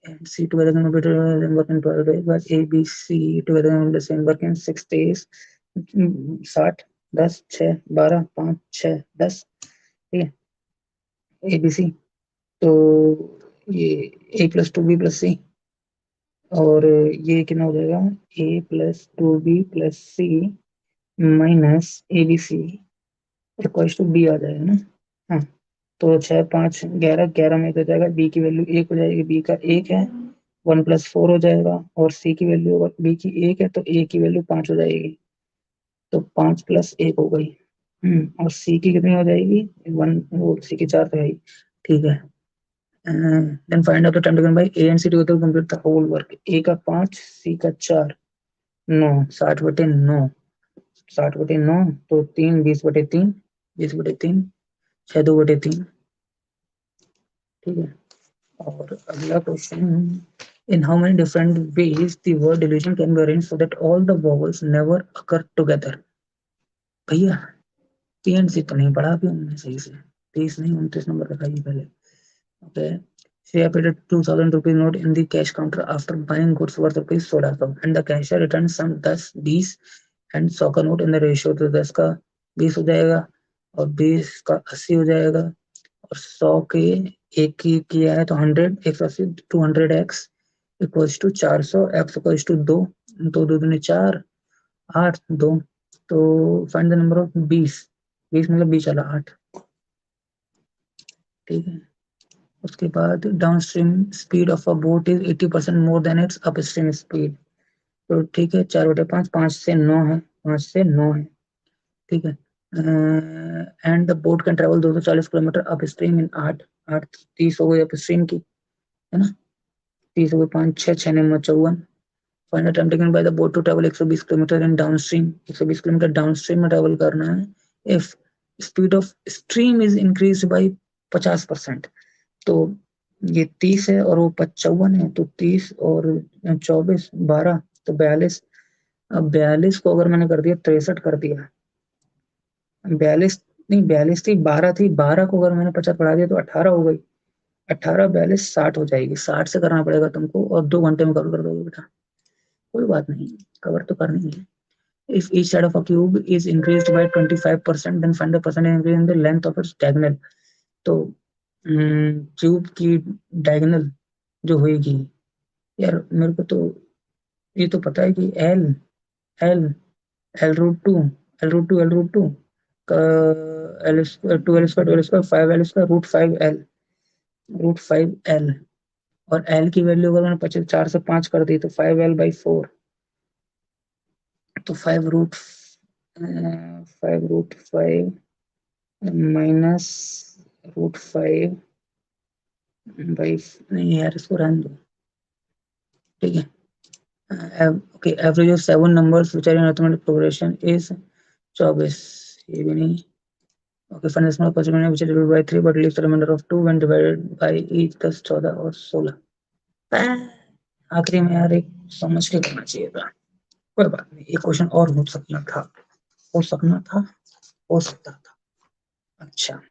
and C together can complete a work in 12 days, but A, B, C together can complete the same work in 6 days. 60, 10, 6, 12, 5, 6, 10, ठीक है, A B C. तो ये A+2B+C, और ये कितना हो जाएगा? A+2B+C minus ABC equals to B आ जाएगा ना। हाँ, तो 6, 5, 11, 11 में हो जाएगा, बी की वैल्यू 1 हो जाएगी, बी का 1 है, 1+4 हो जाएगा, और सी की वैल्यू बी की 1 है तो ए की वैल्यू 5 हो जाएगी, तो 5+1 हो गई। और सी की कितनी हो जाएगी? 1, वो सी की 4 तो है ही, ठीक है। Then find out the time taken by A and C to complete the whole work. A का 5, सी का 4, 9, 60/9, 60/9, तो 3, 20/3, 20/3, 6, 2/3, ठीक है। और अगला question, in how many different ways the word deletion can be arranged so that all the vowels never occur together? भैया PNC तो नहीं पढ़ा अभी हमने सही से, 30 नहीं 29 नंबर बताइए पहले। Okay, she paid a 2000 rupees note in the cash counter after buying goods worth rupees 1600 and the cashier returned some 10, 20 and 100 का नोट इन द रेशियो, तो 10 का 20 हो जाएगा और 20 का 80 हो जाएगा, और 100 के एक की किया है तो 100, 180, 200x equals to 400, x equals to 2, तो 2 दूनी 4, 8, 2, तो फाइंड द नंबर ऑफ 20, 20 मतलब 20 वाला 8, ठीक है। उसके बाद down stream speed of a boat is 80% more than it's up stream speed, तो ठीक है, 4/5, 5 से 9 है, 5 से 9 है, ठीक है। And the boat can travel 240 kilometre up stream in 8, 8 30 हो गई अप स्ट्रीम की, है ना, 30 हो गई, 5 6 6 9 54। Find the time taken by the boat to travel 120 kilometre in downstream, 120 kilometre downstream में ट्रेवल करना है if speed of stream is increase by 50%। तो ये 30 है और वो 55 है, तो 30 और 24, 12, तो 42। अब 42 को अगर मैंने कर दिया 63 कर दिया, 42 नहीं, 42 थी, 12 थी, 12 को अगर मैंने 50 बढ़ा दिया तो 18 हो गई, 18, 42, 60 हो जाएगी, 60 से करना पड़ेगा तुमको, और 2 घंटे में कवर कर दोगे बेटा, कोई बात नहीं, कवर तो करनी है। If each side of a cube is increased by 25%, then find the percentage increase in the length of its diagonal। तो क्यूब की डायगोनल जो होगी, यार मेरे को तो ये तो पता है कि L L L√2, L√2, L√2 का L square, 2L², 2L², 5L², √5L, और एल की वैल्यू अगर मैंने 4 से 5 कर दी तो 5L/4, तो 5√5 माइनस √5 नहीं यार, इसको रहने दो, ठीक है। Okay, average of 7 numbers which are in arithmetic progression is 24, ये भी नहीं। Okay, find the small possible number which is divided by 3 but leaves the remainder of 2 when divided by each, 10, 14 और 16। आखिरी में यार एक समझ के करना चाहिए था, कोई बात नहीं, एक क्वेश्चन और हो सकना था, हो सकना था, हो सकता था। अच्छा,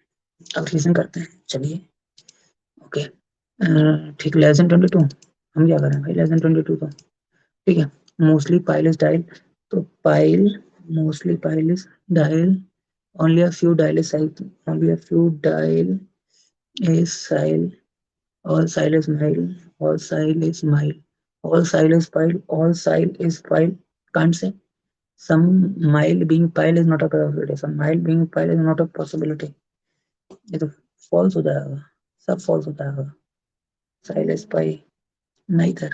अब रीजन करते हैं, चलिए। ओके, ठीक, लेस देन 22, हम क्या करें भाई, लेस देन 22, तो ठीक है। मोस्टली पाइल इज डायल, तो pile, mostly pile is dial, only a few dial is sile, only a few dial is sile, all sile is mile, all sile is mile, all sile is pile, all sile is pile, can't say some mile being pile is not a probability, some mile being pile is not a possibility, ये तो false हो जाएगा, सब false हो जाएगा, sile is pile neither,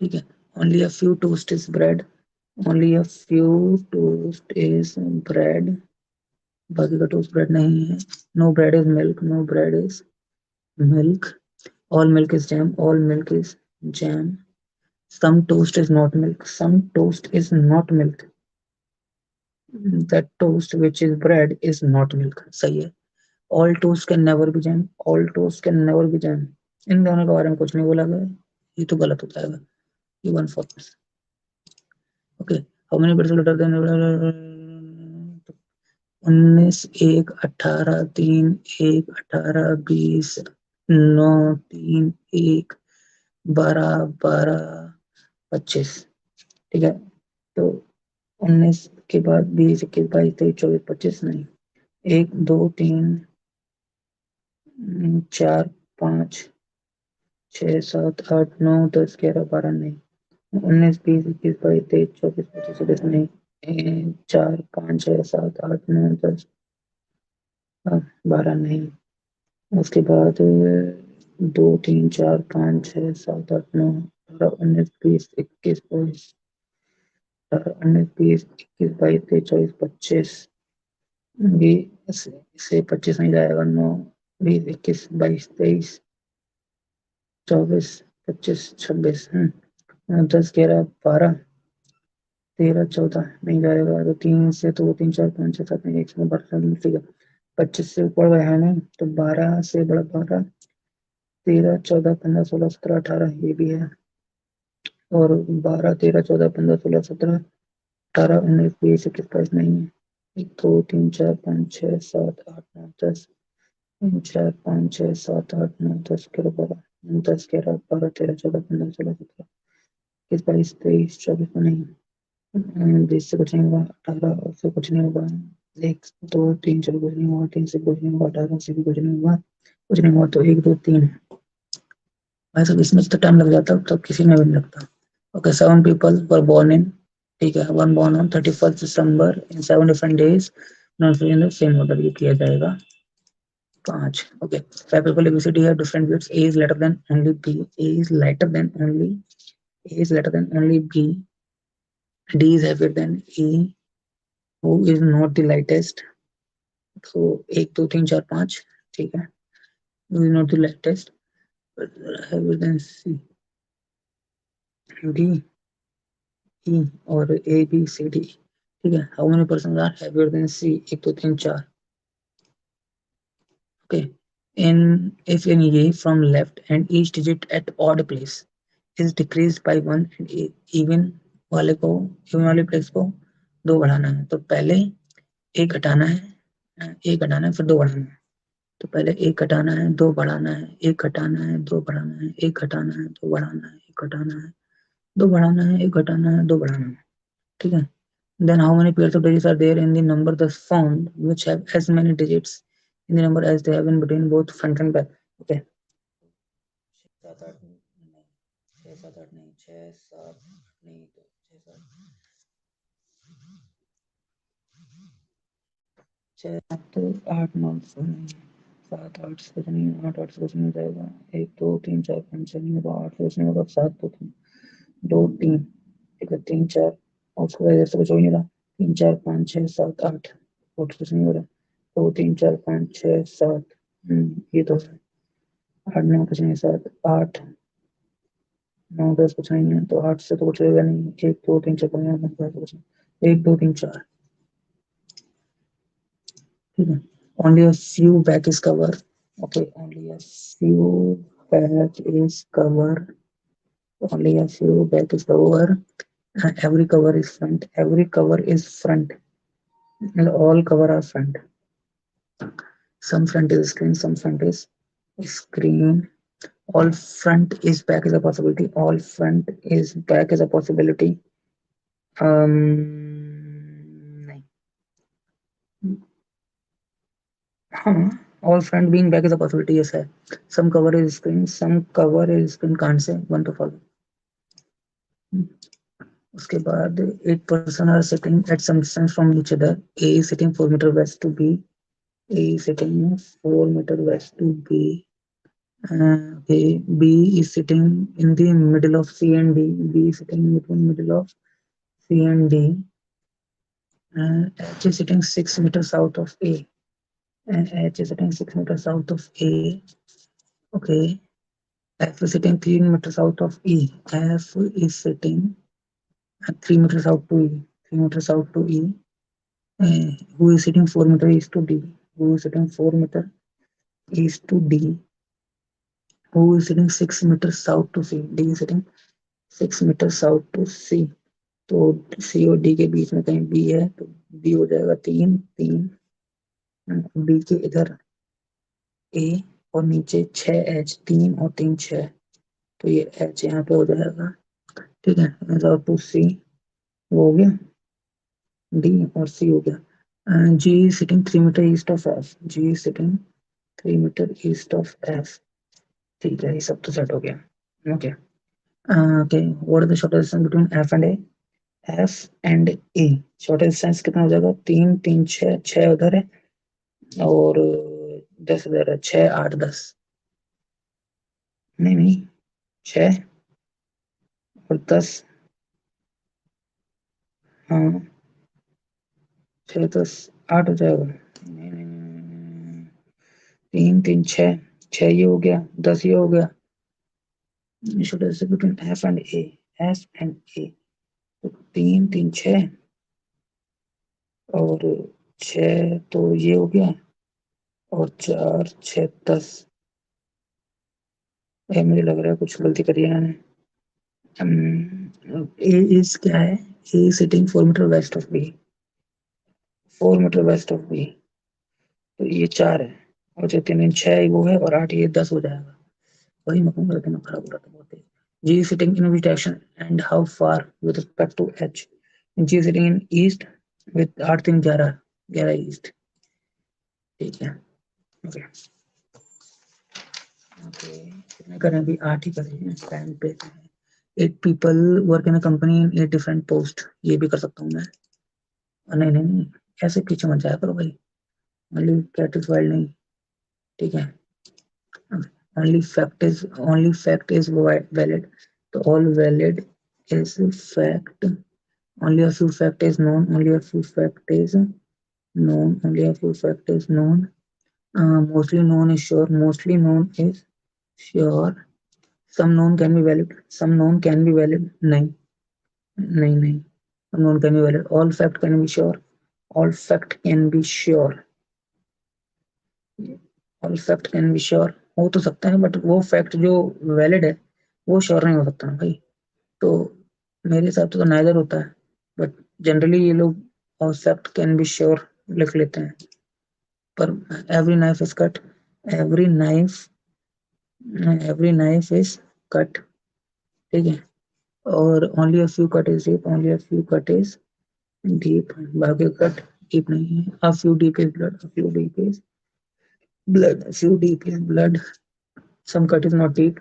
ठीक है। only a few toast is bread, only a few toast is bread बाकी का टोस्ट ब्रेड नहीं है. No bread is milk. No bread is milk. All milk is jam. All milk is jam. Some toast is not milk. Some toast is not milk. That toast which is bread is not milk. सही है. All toast can never be jam. All toast can never be jam. इन दोनों के बारे में कुछ नहीं बोला गया. ये तो गलत हो जाएगा. ये 1 4. Okay. How many pets later than 19 1 18 3 1 18 20 9 3 1 12 12 25. ठीक है. तो 19 के बाद 20 21 22 23 24 25 नहीं. 1 2 3 4 5 6 7 8 9 10 11 12 नहीं. 19 20 21 22 23 24 25 26 नहीं. 4 5 6 7 8 9 10 12 नहीं. उसके बाद 2 3 4 5 6 7 8 9 18 19 20 21 22 18 19 20 21 22 23 24 25 20 से 25 नहीं जाएगा. 9 20 21 22 23 24 25 26 10 11 12 13 14 नहीं जाएगा. तो 3 से तो 3 4 5 6 7 नहीं. 1 से 12 ठीक है. 25 से ऊपर है नहीं. तो 12 से बड़ा 12 13 14 15 16 17 18 ये भी है. और 12 13 14 15 16 17 18 19 20 21 22 नहीं है. 1 2 3 4 5 6 7 8 9 10 3 4 5 6 7 8 9 10 11 12 10 11 12 13 14 15 16 17 21 22 23 24 नहीं. 20 से कुछ नहीं होगा. 18 से कुछ नहीं होगा. 1 2 3 से कुछ नहीं होगा. 3 से कुछ नहीं होगा. 18 से भी कुछ नहीं होगा. कुछ नहीं हुआ. तो 1 2 3 ऐसा. इसमें तो टाइम लग जाता तो किसी में भी नहीं लगता. Okay. 7 people were born in. ठीक है. One born on 31 December in 7 different days. Not in the same order. ये किया जाएगा 5. Okay. 5 people ABCD have different weights. A is lighter than only B. A is lighter than only. A is lighter than only B. D is heavier than E. Who is not the lightest? तो 1 2 3 4 5. ठीक है. Who is not the lightest? Heavier than C. D E और A B C D. ठीक है. How many persons are heavier than C? 1 2 3 4. Okay. If in A from left and each digit at odd place is decreased by 1 and even वाले को even वाले place को 2 बढ़ाना है. तो पहले 1 घटाना है. 1 घटाना है फिर 2 बढ़ाना है. तो पहले 1 घटाना है 2 बढ़ाना है. 1 घटाना है 2 बढ़ाना है. 1 घटाना है 2 बढ़ाना है. 1 घटाना है 2 बढ़ाना है. 1 घटाना है 2 बढ़ाना है. ठीक है. Then how many pairs of digits are there in the number thus found which have as many digits in the number as they have in between both front and back? Okay. 7 8 नहीं. 6 7 8 नहीं. 6 7 नहीं. तो 6 7 6 7 8 9 नहीं. 7 8 से कुछ नहीं. 8 8 से कुछ नहीं जाएगा. 1 2 3 4 5 6 नहीं होगा. 8 से कुछ नहीं होगा. 7 2 3 2 3. ठीक है. 3 4 और उसके बाद ऐसे कुछ हो ही नहीं रहा. 3 4 5 6 7 8 और कुछ नहीं हो रहा. 2 3 4 5 6 7. ये तो है. 8 9 कुछ नहीं. 7 8 9 10 कुछ नहीं है. तो 8 से तो कुछ होगा नहीं. 1 2 3 4 5 6 7 कुछ नहीं. 1 2 3 4. ठीक है. Only a few back is cover. Okay. Only a few back is cover. Only a few back is cover. Every cover is front. Every cover is front. And all cover are front. Some front is screen. Some front is screen. All front is back is a possibility. All front is back is a possibility. नहीं. हाँ. All front being back is a possibility. Yes है. Some cover is screen. Some cover is screen. Can't say. One to follow. उसके बाद 8 person are sitting at some distance from each other. A is sitting 4 meter west to B. A is sitting 4 meter west to B. Okay. B is sitting in the middle of C and D. B is sitting in between middle of C and D. H is sitting 6 meters south of A. H is sitting 6 meters south of A. Okay. F is sitting 3 meters south of E. F is sitting 3 meters out to E. 3 meters out to E. Who is sitting 4 meters east to D? Who is sitting 4 meters east to D? Who is sitting 6 meters south to C? D is sitting 6 meters south to C. तो सी और D के बीच में कहीं B है तो B हो जाएगा 3 3 B के इधर ए और नीचे 6 H 3 और 3 6 तो ये H यहाँ पे हो जाएगा ठीक है टू सी वो हो गया डी और सी हो गया G sitting 3 metre east of F G sitting 3 metre east of F ठीक है ये सब तो सेट हो गया okay okay what is the shortest distance between F and A F and A shortest distance कितना हो जाएगा 3 3 6 6 उधर है और 10 इधर है 6 8 10 नहीं नहीं 6 और 10 हाँ 6 10 8 हो जाएगा नहीं नहीं नहीं 3 3 6 6 ये हो गया 10 ये हो गया shortest between F and A F and A तो 3 3 6 और 6 तो ये हो गया और 4 6 10 मुझे लग रहा है कुछ गलती करी है मैंने ए इज क्या है A sitting 4 metre west of B 4 metre west of B तो ये 4 है और जो 3 6 वो है और 8 ये 10 हो जाएगा वही मैं कहूँगा दिमाग खराब हो रहा था बहुत तेज G sitting in which direction and how far with respect to H G sitting in east with 8 3 11 11 east ठीक है ओके ओके कितने करें अभी 8 ही करें टाइम पे 8 people work in a company in 8 different post ये भी कर सकता हूँ मैं नहीं नहीं नहीं ऐसे पीछे मत जाया करो भाई only cat is wild नहीं ठीक है only fact is valid तो all valid is fact only a few fact is known only a few fact is known only a few fact is known mostly known is sure mostly known is sure some known can be valid some known can be valid नहीं नहीं नहीं some known can be valid all fact can be sure all fact can be sure all fact can be sure हो तो सकता है but वो fact जो valid है वो श्योर नहीं हो सकता ना भाई तो मेरे हिसाब से तो नाइदर होता है बट जनरली ये लोग all fact can be sure लिख लेते हैं पर every knife is cut every knife every knife is cut ठीक है और only a few cut is deep only a few cut is deep बाकी कट deep नहीं है a few deep is blood a few deep is blood a few deep is blood some cut is not deep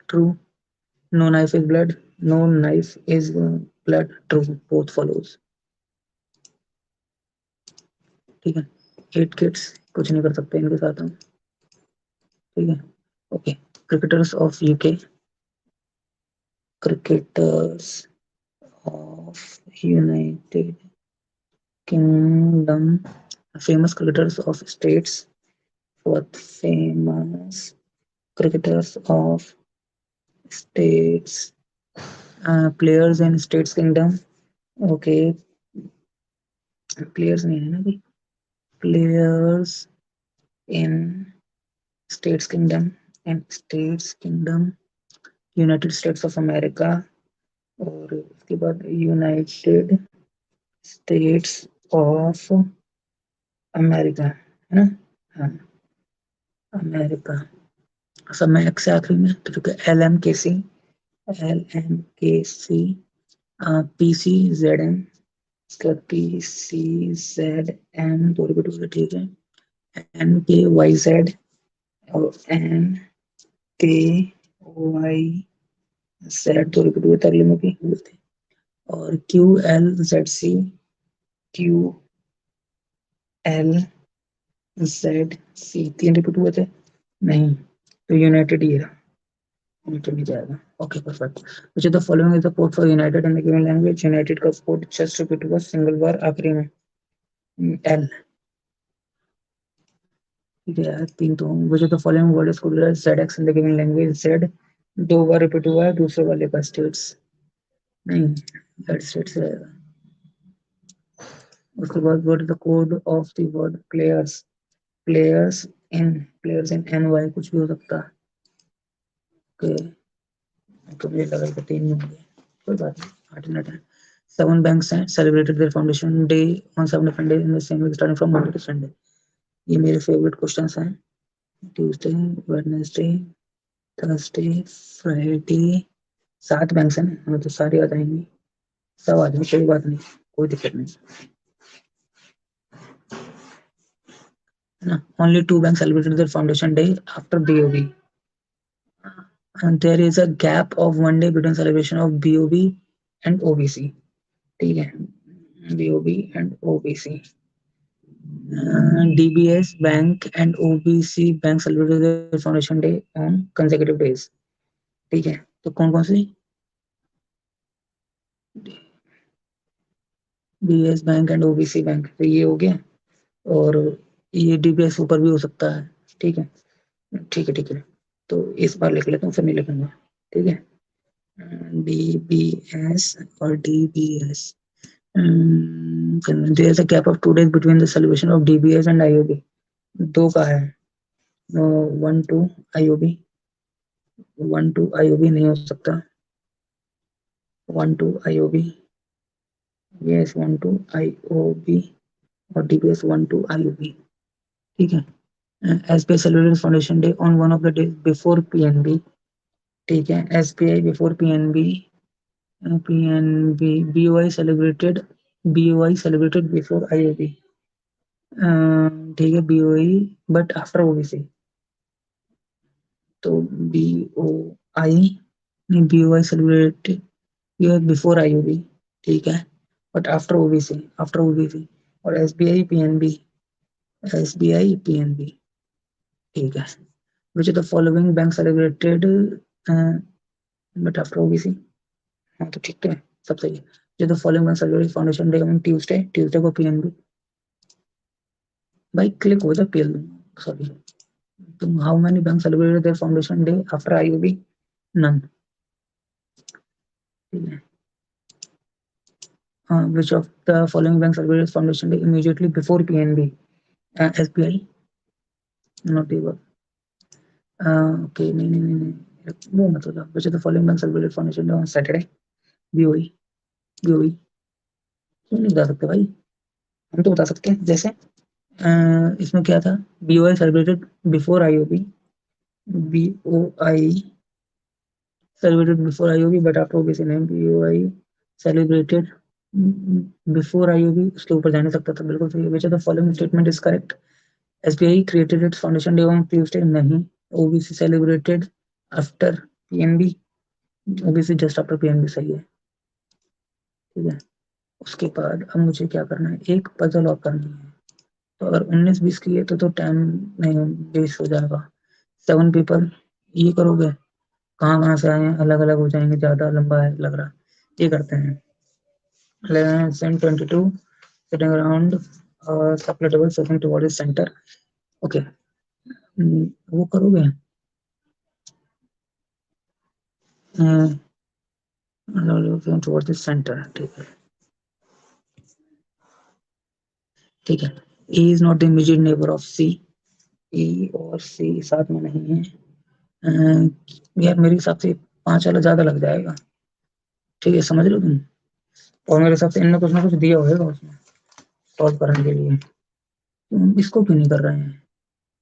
true no knife is blood no knife is blood true both follows ठीक है 8 kids कुछ नहीं कर सकते इनके साथ हम ठीक है okay cricketers of UK cricketers of United Kingdom famous cricketers of states what famous cricketers of states players in states kingdom okay players नहीं है ना भाई players in states kingdom and states kingdom United states of America और उसके बाद United states of America है ना हाँ अमेरिका सब में एक्स से आखिरी में तो जो LMKC PCZM इसका PCZM दो रिपीट हो गया ठीक है NKYZ और NKYZ दो रिपीट हुए अगले में भी हुए थे और QLZC 3 रिपीट हुए थे नहीं तो यूनाइटेड ये रहा नीचे नहीं जाएगा। Okay perfect. Which of the following is the code for united in the given language? United का कोड जस्ट रिपीट हुआ सिंगल बार आखिरी में, एल। ठीक है यार, तीन तो which of the following word is coded as Z X in the given language? Z दो बार रिपीट हुआ है, दूसरे वाले का स्टेट्स नहीं, जेड स्टेट्स रहेगा। उसके बाद what is the code of the word players? Players in, players in N Y कुछ भी हो सकता है। ओके, तो मुझे लगा कि तीन होंगे, कोई बात नहीं, 8 मिनट है। 7 banks हैं celebrated their foundation day on 7 different days in the same week starting from Monday to Sunday। ये मेरे फेवरेट क्वेश्चंस हैं। Tuesday, Wednesday, Thursday, Friday. 7 banks हैं, हमें तो सारी आ जाएंगी, सब आ जाएंगे, कोई बात नहीं, कोई दिक्कत नहीं है ना। Only 2 banks celebrated their foundation day after BOB, and there is a gap of 1 day between celebration of BOB and OBC। ठीक है, BOB and OBC। DBS Bank and OBC Bank celebrated their foundation day on consecutive days। ठीक है, तो कौन कौन सी? DBS bank and OBC bank, तो ये हो गया। और ये DBS ऊपर भी हो सकता है। ठीक है, ठीक है, ठीक है, तो इस बार लिख लेता हूँ, फिर नहीं लिखूंगा। ठीक है, DBS और DBS। there is a gap of 2 days between the celebration of DBS and IOB। दो का है, 1 to IOB, 1 to IOB नहीं हो सकता, 1 to IOB, yes 1 to IOB और DBS 1 to IOB। ठीक है, SBI celebrated foundation day on one of the days before PNB। ठीक है, SBI before PNB, PNB, BOI celebrated before IOB। ठीक है, BOI but after OBC, तो BOI नहीं, BOI celebrated before IOB। ठीक है, but after OBC, after OBC। और SBI PNB। ठीक है, विच of the following bank celebrated but after OBC? हाँ तो ठीक तो है, सब सही है। जो the following bank celebrated foundation day on Tuesday, Tuesday को PNB। भाई क्लिक हो जा PL, सॉरी। तुम how many bank celebrated their foundation day after IOB? None. ठीक है, which of the following banks celebrated foundation day immediately before PNB? SBI, not able। Okay, नहीं नहीं नहीं नहीं, वो मत होगा। which of the following banks celebrated foundation day on Saturday? BOE, BOE। क्यों नहीं बता सकते भाई? हम तो बता सकते हैं, जैसे इसमें क्या था, BOI celebrated before IOB, BOI celebrated before IOB but after OBC नहीं, BOI celebrated before IOB, उसके ऊपर जा नहीं सकता था, बिल्कुल सही। which of the following statement is correct? SBI created its foundation day on Tuesday नहीं, OBC celebrated after PNB, OBC just after PNB सही है। ठीक है, उसके बाद अब मुझे क्या करना है, एक पजल और करनी है। तो अगर 19-20 की है तो टाइम नहीं वेस्ट हो जाएगा। 7 people, ये करोगे? कहाँ कहाँ से आए हैं, अलग अलग हो जाएंगे, ज्यादा लंबा है लग रहा। ये करते हैं, 11 22 sitting around circular table facing towards the center। Okay, वो करोगे? towards the center। ठीक है, ठीक है। E is not the immediate neighbor of C। E और C साथ में नहीं है। यार मेरे हिसाब से 5 वाला ज्यादा लग जाएगा। ठीक है, समझ लो तुम। और मेरे हिसाब से इनमें कुछ ना कुछ दिया होगा उसमें सॉल्व करने के लिए। तुम इसको क्यों नहीं कर रहे हैं?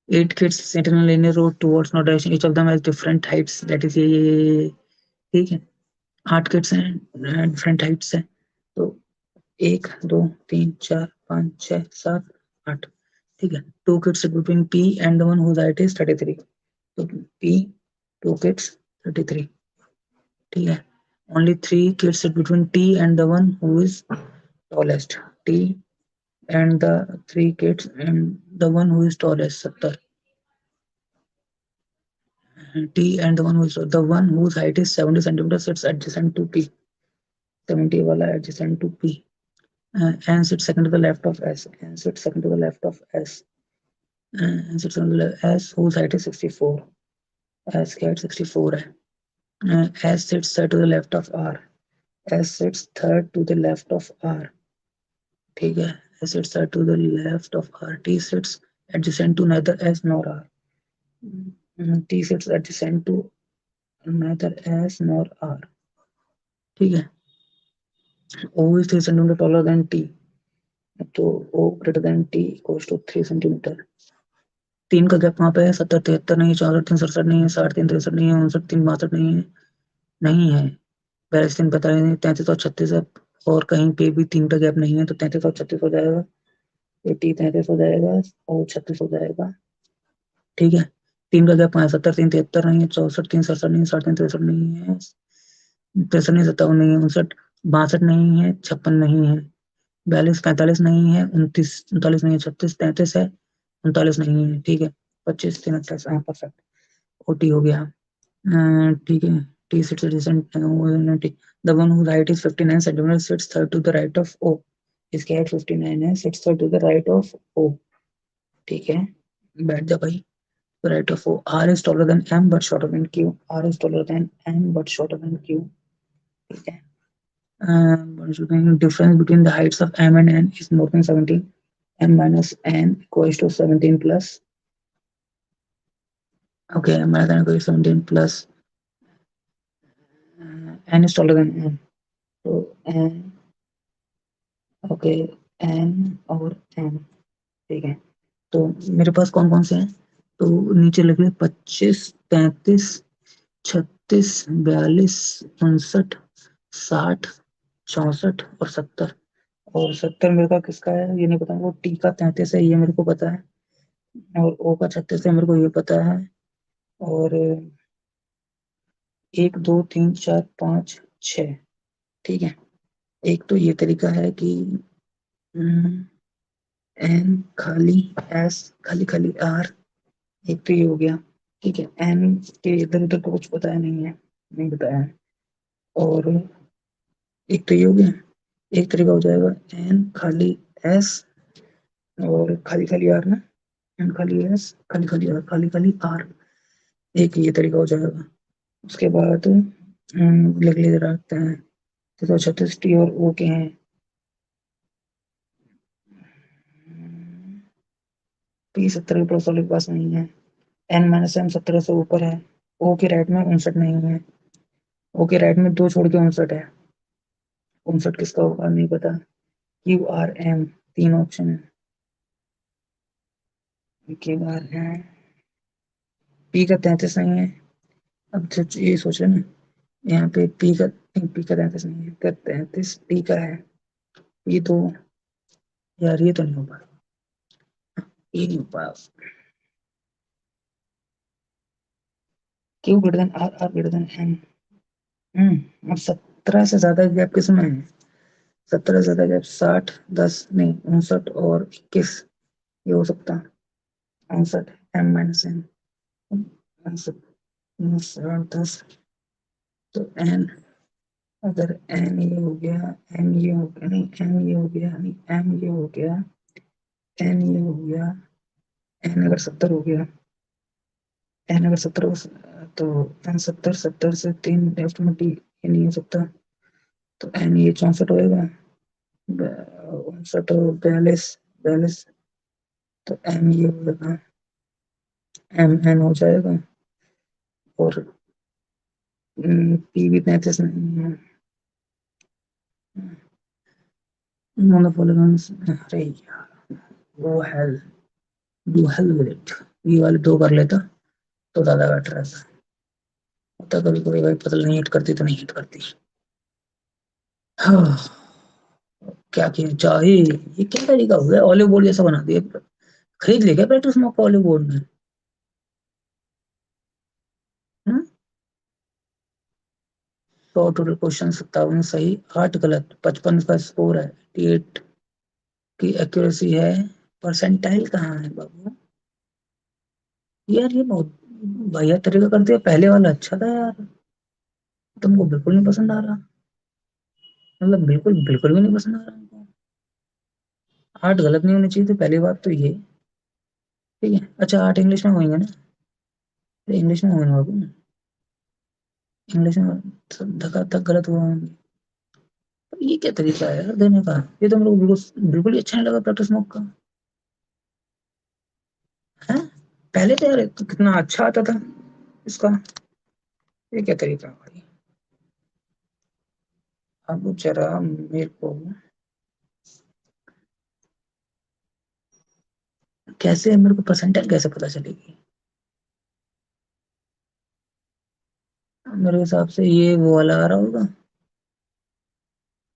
8 kids sit in a linear road towards no direction, each of them has different heights, that is ये। ठीक है, 8 kids हैं, डिफरेंट हाइट्स है, तो 1 2 3 4 5 6 7 8। ठीक है, 2 kids sit between P and the one whose height is 33, तो P 2 kids 33। ठीक है, only 3 kids sit between T and the one who is tallest, T and the 3 kids and the one who is tallest 70। T and the one whose height is 70 centimeters sits adjacent to P. 70 वाला adjacent to P. And sits second to the left of S. And sits second to the left of S. And sits second to the left S whose height is 64. S की height 64 है. S sits third to the left of R. S sits third to the left of R. ठीक है. S sits third to the left of R. T sits adjacent to neither S nor R. T sits adjacent to neither S nor R. ठीक है. O is 3 centimeter taller than T. तो O greater than T equals to 3 centimeter. 3 का gap कहाँ पे है? 70 73 नहीं है, 64 3 67 नहीं है, 60 3 63 नहीं है, 59 3 62 नहीं है, नहीं है, 42 3 45 नहीं, 33 और 36 है, और कहीं पे भी 3 का गैप नहीं है, तो 33 और 36 हो जाएगा, ये T 33 हो जाएगा और 36 हो जाएगा. ठीक है. 3 का गैप 70 3 73 नहीं है, 64 3 67 नहीं है, 60 3 63 नहीं है, 63 नहीं 57 नहीं है, 59 62 नहीं है, 56 नहीं है, 42 45 नहीं है, 29 39 नहीं है, 36 33 है, 39 नहीं है. ठीक है. 25 3 28. हाँ परफेक्ट. ओटी हो गया. ठीक है. T sits adjacent T. The one whose height is 59 centimeters sits third to the right of O. इसकी height 59 है, sits third to the right of O. ठीक है. बैठ जा भाई. The right of O. R is taller than M but shorter than Q. R is taller than M but shorter than Q. ठीक है. Difference between the heights of M and N is more than 17. M minus N equals to 17 plus. Okay, M minus N equals to 17 plus. N is taller than M. So N. Okay. N और N. ठीक है. तो मेरे पास कौन कौन से हैं? तो नीचे लिख ले 25 35 36 42 59 60 64 और 70. और 70 मेरे का किसका है ये नहीं पता. वो टी का 33 है ये मेरे को पता है, और ओ का 36 है मेरे को ये पता है, और 1 2 3 4 5 6. ठीक है. एक तो ये तरीका है कि एन खाली एस खाली खाली आर. एक तो ये हो गया. ठीक है. एन के इधर उधर को कुछ बताया नहीं है, नहीं बताया है. और एक तो ये हो गया. एक तरीका हो जाएगा एन खाली एस और खाली खाली आर ना. एन खाली एस खाली खाली आर. एक ये तरीका हो जाएगा. उसके बाद लिख ले रखते हैं. तो 36 टी और ओ के हैं. पी 70 के प्लस वाले के पास नहीं है. एन माइनस एम 70 से ऊपर है. ओ के राइट में 59 नहीं है. ओ के राइट में 2 छोड़ के 59 है. 59 किसका होगा नहीं पता. Q R M. 3 ऑप्शन है. Q R M. पी का 33 नहीं है. अब ये सोच रहे ना यहाँ पे पी का 33 नहीं है, का 33 टी का है. ये तो यार ये तो नहीं हो पाया. ये नहीं हो पाया. Q greater than R R greater than N. अब 17 से ज्यादा गैप किसमें है? 17 से ज्यादा गैप 60 10 नहीं 59 और 21. ये हो सकता है 59 एम माइनस एन. 10. तो एन. अगर एन ये हो गया, एन ये हो गया नहीं, एन ये हो गया नहीं, एम ये हो गया, एन ये हो गया, एन अगर 70 हो गया, एन अगर 70 हो तो एन 70 70 से 3 लेफ्ट में टी. ये नहीं हो सकता. तो एन ये 64 होएगा. 59 और 42 42. तो एम ये होगा, एम एन हो जाएगा. और पी भी 35 नहीं है. मोनोपोलिगन्स. अरे यार वो hell do hell with it. ये वाले 2 कर लेता तो ज्यादा बेटर रहता. होता कभी कभी भाई पतल नहीं हिट करती तो नहीं हिट करती. हाँ. क्या किया चाहे. ये क्या तरीका हो गया, ऑलिव बोर्ड जैसा बना दिया. खरीद ले क्या प्रैक्टिस मॉक ऑलिव बोर्ड में? 100 टोटल क्वेश्चन 57 सही 8 गलत 55 का स्कोर है 88 की एक्यूरेसी है. परसेंटाइल कहाँ है बाबू? यार ये बहुत भैया तरीका कर दिया, पहले वाला अच्छा था यार, तुमको बिल्कुल नहीं पसंद आ रहा, मतलब बिल्कुल बिल्कुल भी नहीं पसंद आ रहा हमको। आर्ट गलत नहीं होनी चाहिए थी, पहली बात तो ये। ठीक है, अच्छा आर्ट इंग्लिश में होंगे ना? इंग्लिश में होंगे बाबू, इंग्लिश में धक्का धक गलत हुआ होंगे। ये क्या तरीका है यार देने का, ये तो मेरे को बिल्कुल बिल्कुल ही अच्छा नहीं लगा प्रैक्टिस मॉक का। है, पहले तो यार तो कितना अच्छा आता था इसका, ये क्या तरीका है भाई। अब जरा मेरे को कैसे, मेरे को परसेंटेज कैसे पता चलेगी? मेरे हिसाब से ये वो वाला आ रहा होगा,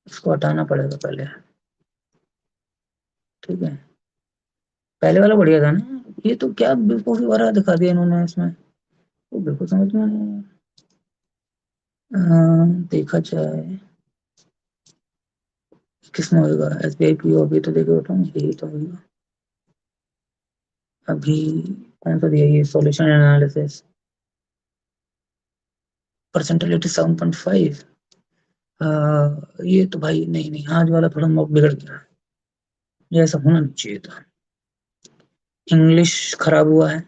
इसको हटाना पड़ेगा पहले। ठीक है, पहले वाला बढ़िया था ना, ये तो क्या बिल्कुल ही वरा दिखा दिया इन्होंने इसमें, वो बिल्कुल समझ में नहीं आया। देखा जाए किसमें होगा, SBI पीओ अभी तो देखे उठाऊँ, यही तो होगा अभी। कौन सा दिया ये, सॉल्यूशन एनालिसिस, परसेंटेज 87.5। ये तो भाई नहीं नहीं, आज वाला थोड़ा मॉक बिगड़ गया, ये ऐसा होना नहीं चाहिए था। इंग्लिश खराब हुआ है,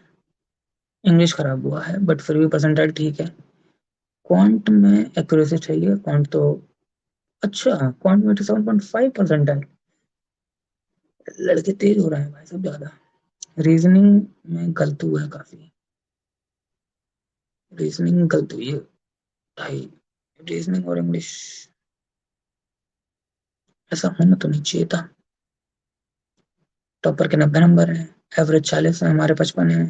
इंग्लिश खराब हुआ है, बट फिर भी परसेंटाइल ठीक है। क्वांट में एक्यूरेसी चाहिए, क्वांट तो अच्छा, क्वांट में 87.5 परसेंटाइल, लड़के तेज हो रहे हैं भाई सब ज्यादा। रीजनिंग में गलत हुआ है काफी, रीजनिंग गलत हुई है भाई, रीजनिंग और इंग्लिश ऐसा होना तो नहीं चाहिए था। टॉपर के 90 नंबर है, एवरेज 40 है, हमारे 55 है।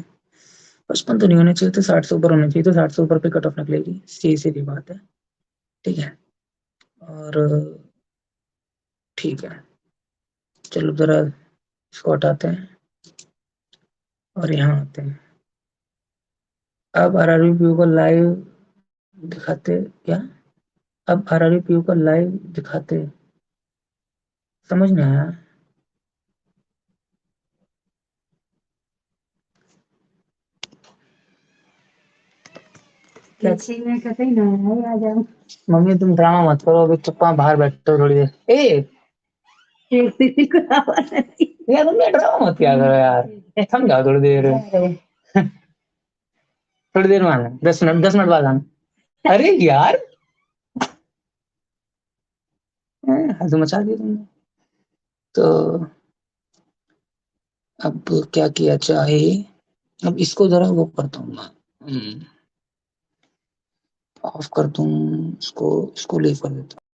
55 तो नहीं होने चाहिए थे, 60 से ऊपर होने चाहिए, तो 60 से ऊपर पे कट ऑफ निकलेगी, सीधी सीधी बात है। ठीक है, और ठीक है, चलो जरा इसको हटाते हैं और यहाँ आते हैं। अब RRBPU को लाइव दिखाते क्या, अब RRBPU को लाइव दिखाते, समझ नहीं आया। क्या में कतई ना है, आ जाओ। मम्मी तुम ड्रामा मत करो, अभी चुप्पा बाहर बैठो थोड़ी देर। यार तुम ड्रामा मत किया करो यार, समझाओ थोड़ी देर, थोड़ी देर में आना, 10 मिनट, 10 मिनट बाद आना। अरे यार, हद मचा दी तुमने। तो अब क्या किया जाए, अब इसको जरा वो करता हूँ मैं, ऑफ कर दूं इसको, इसको लीव कर देता हूँ।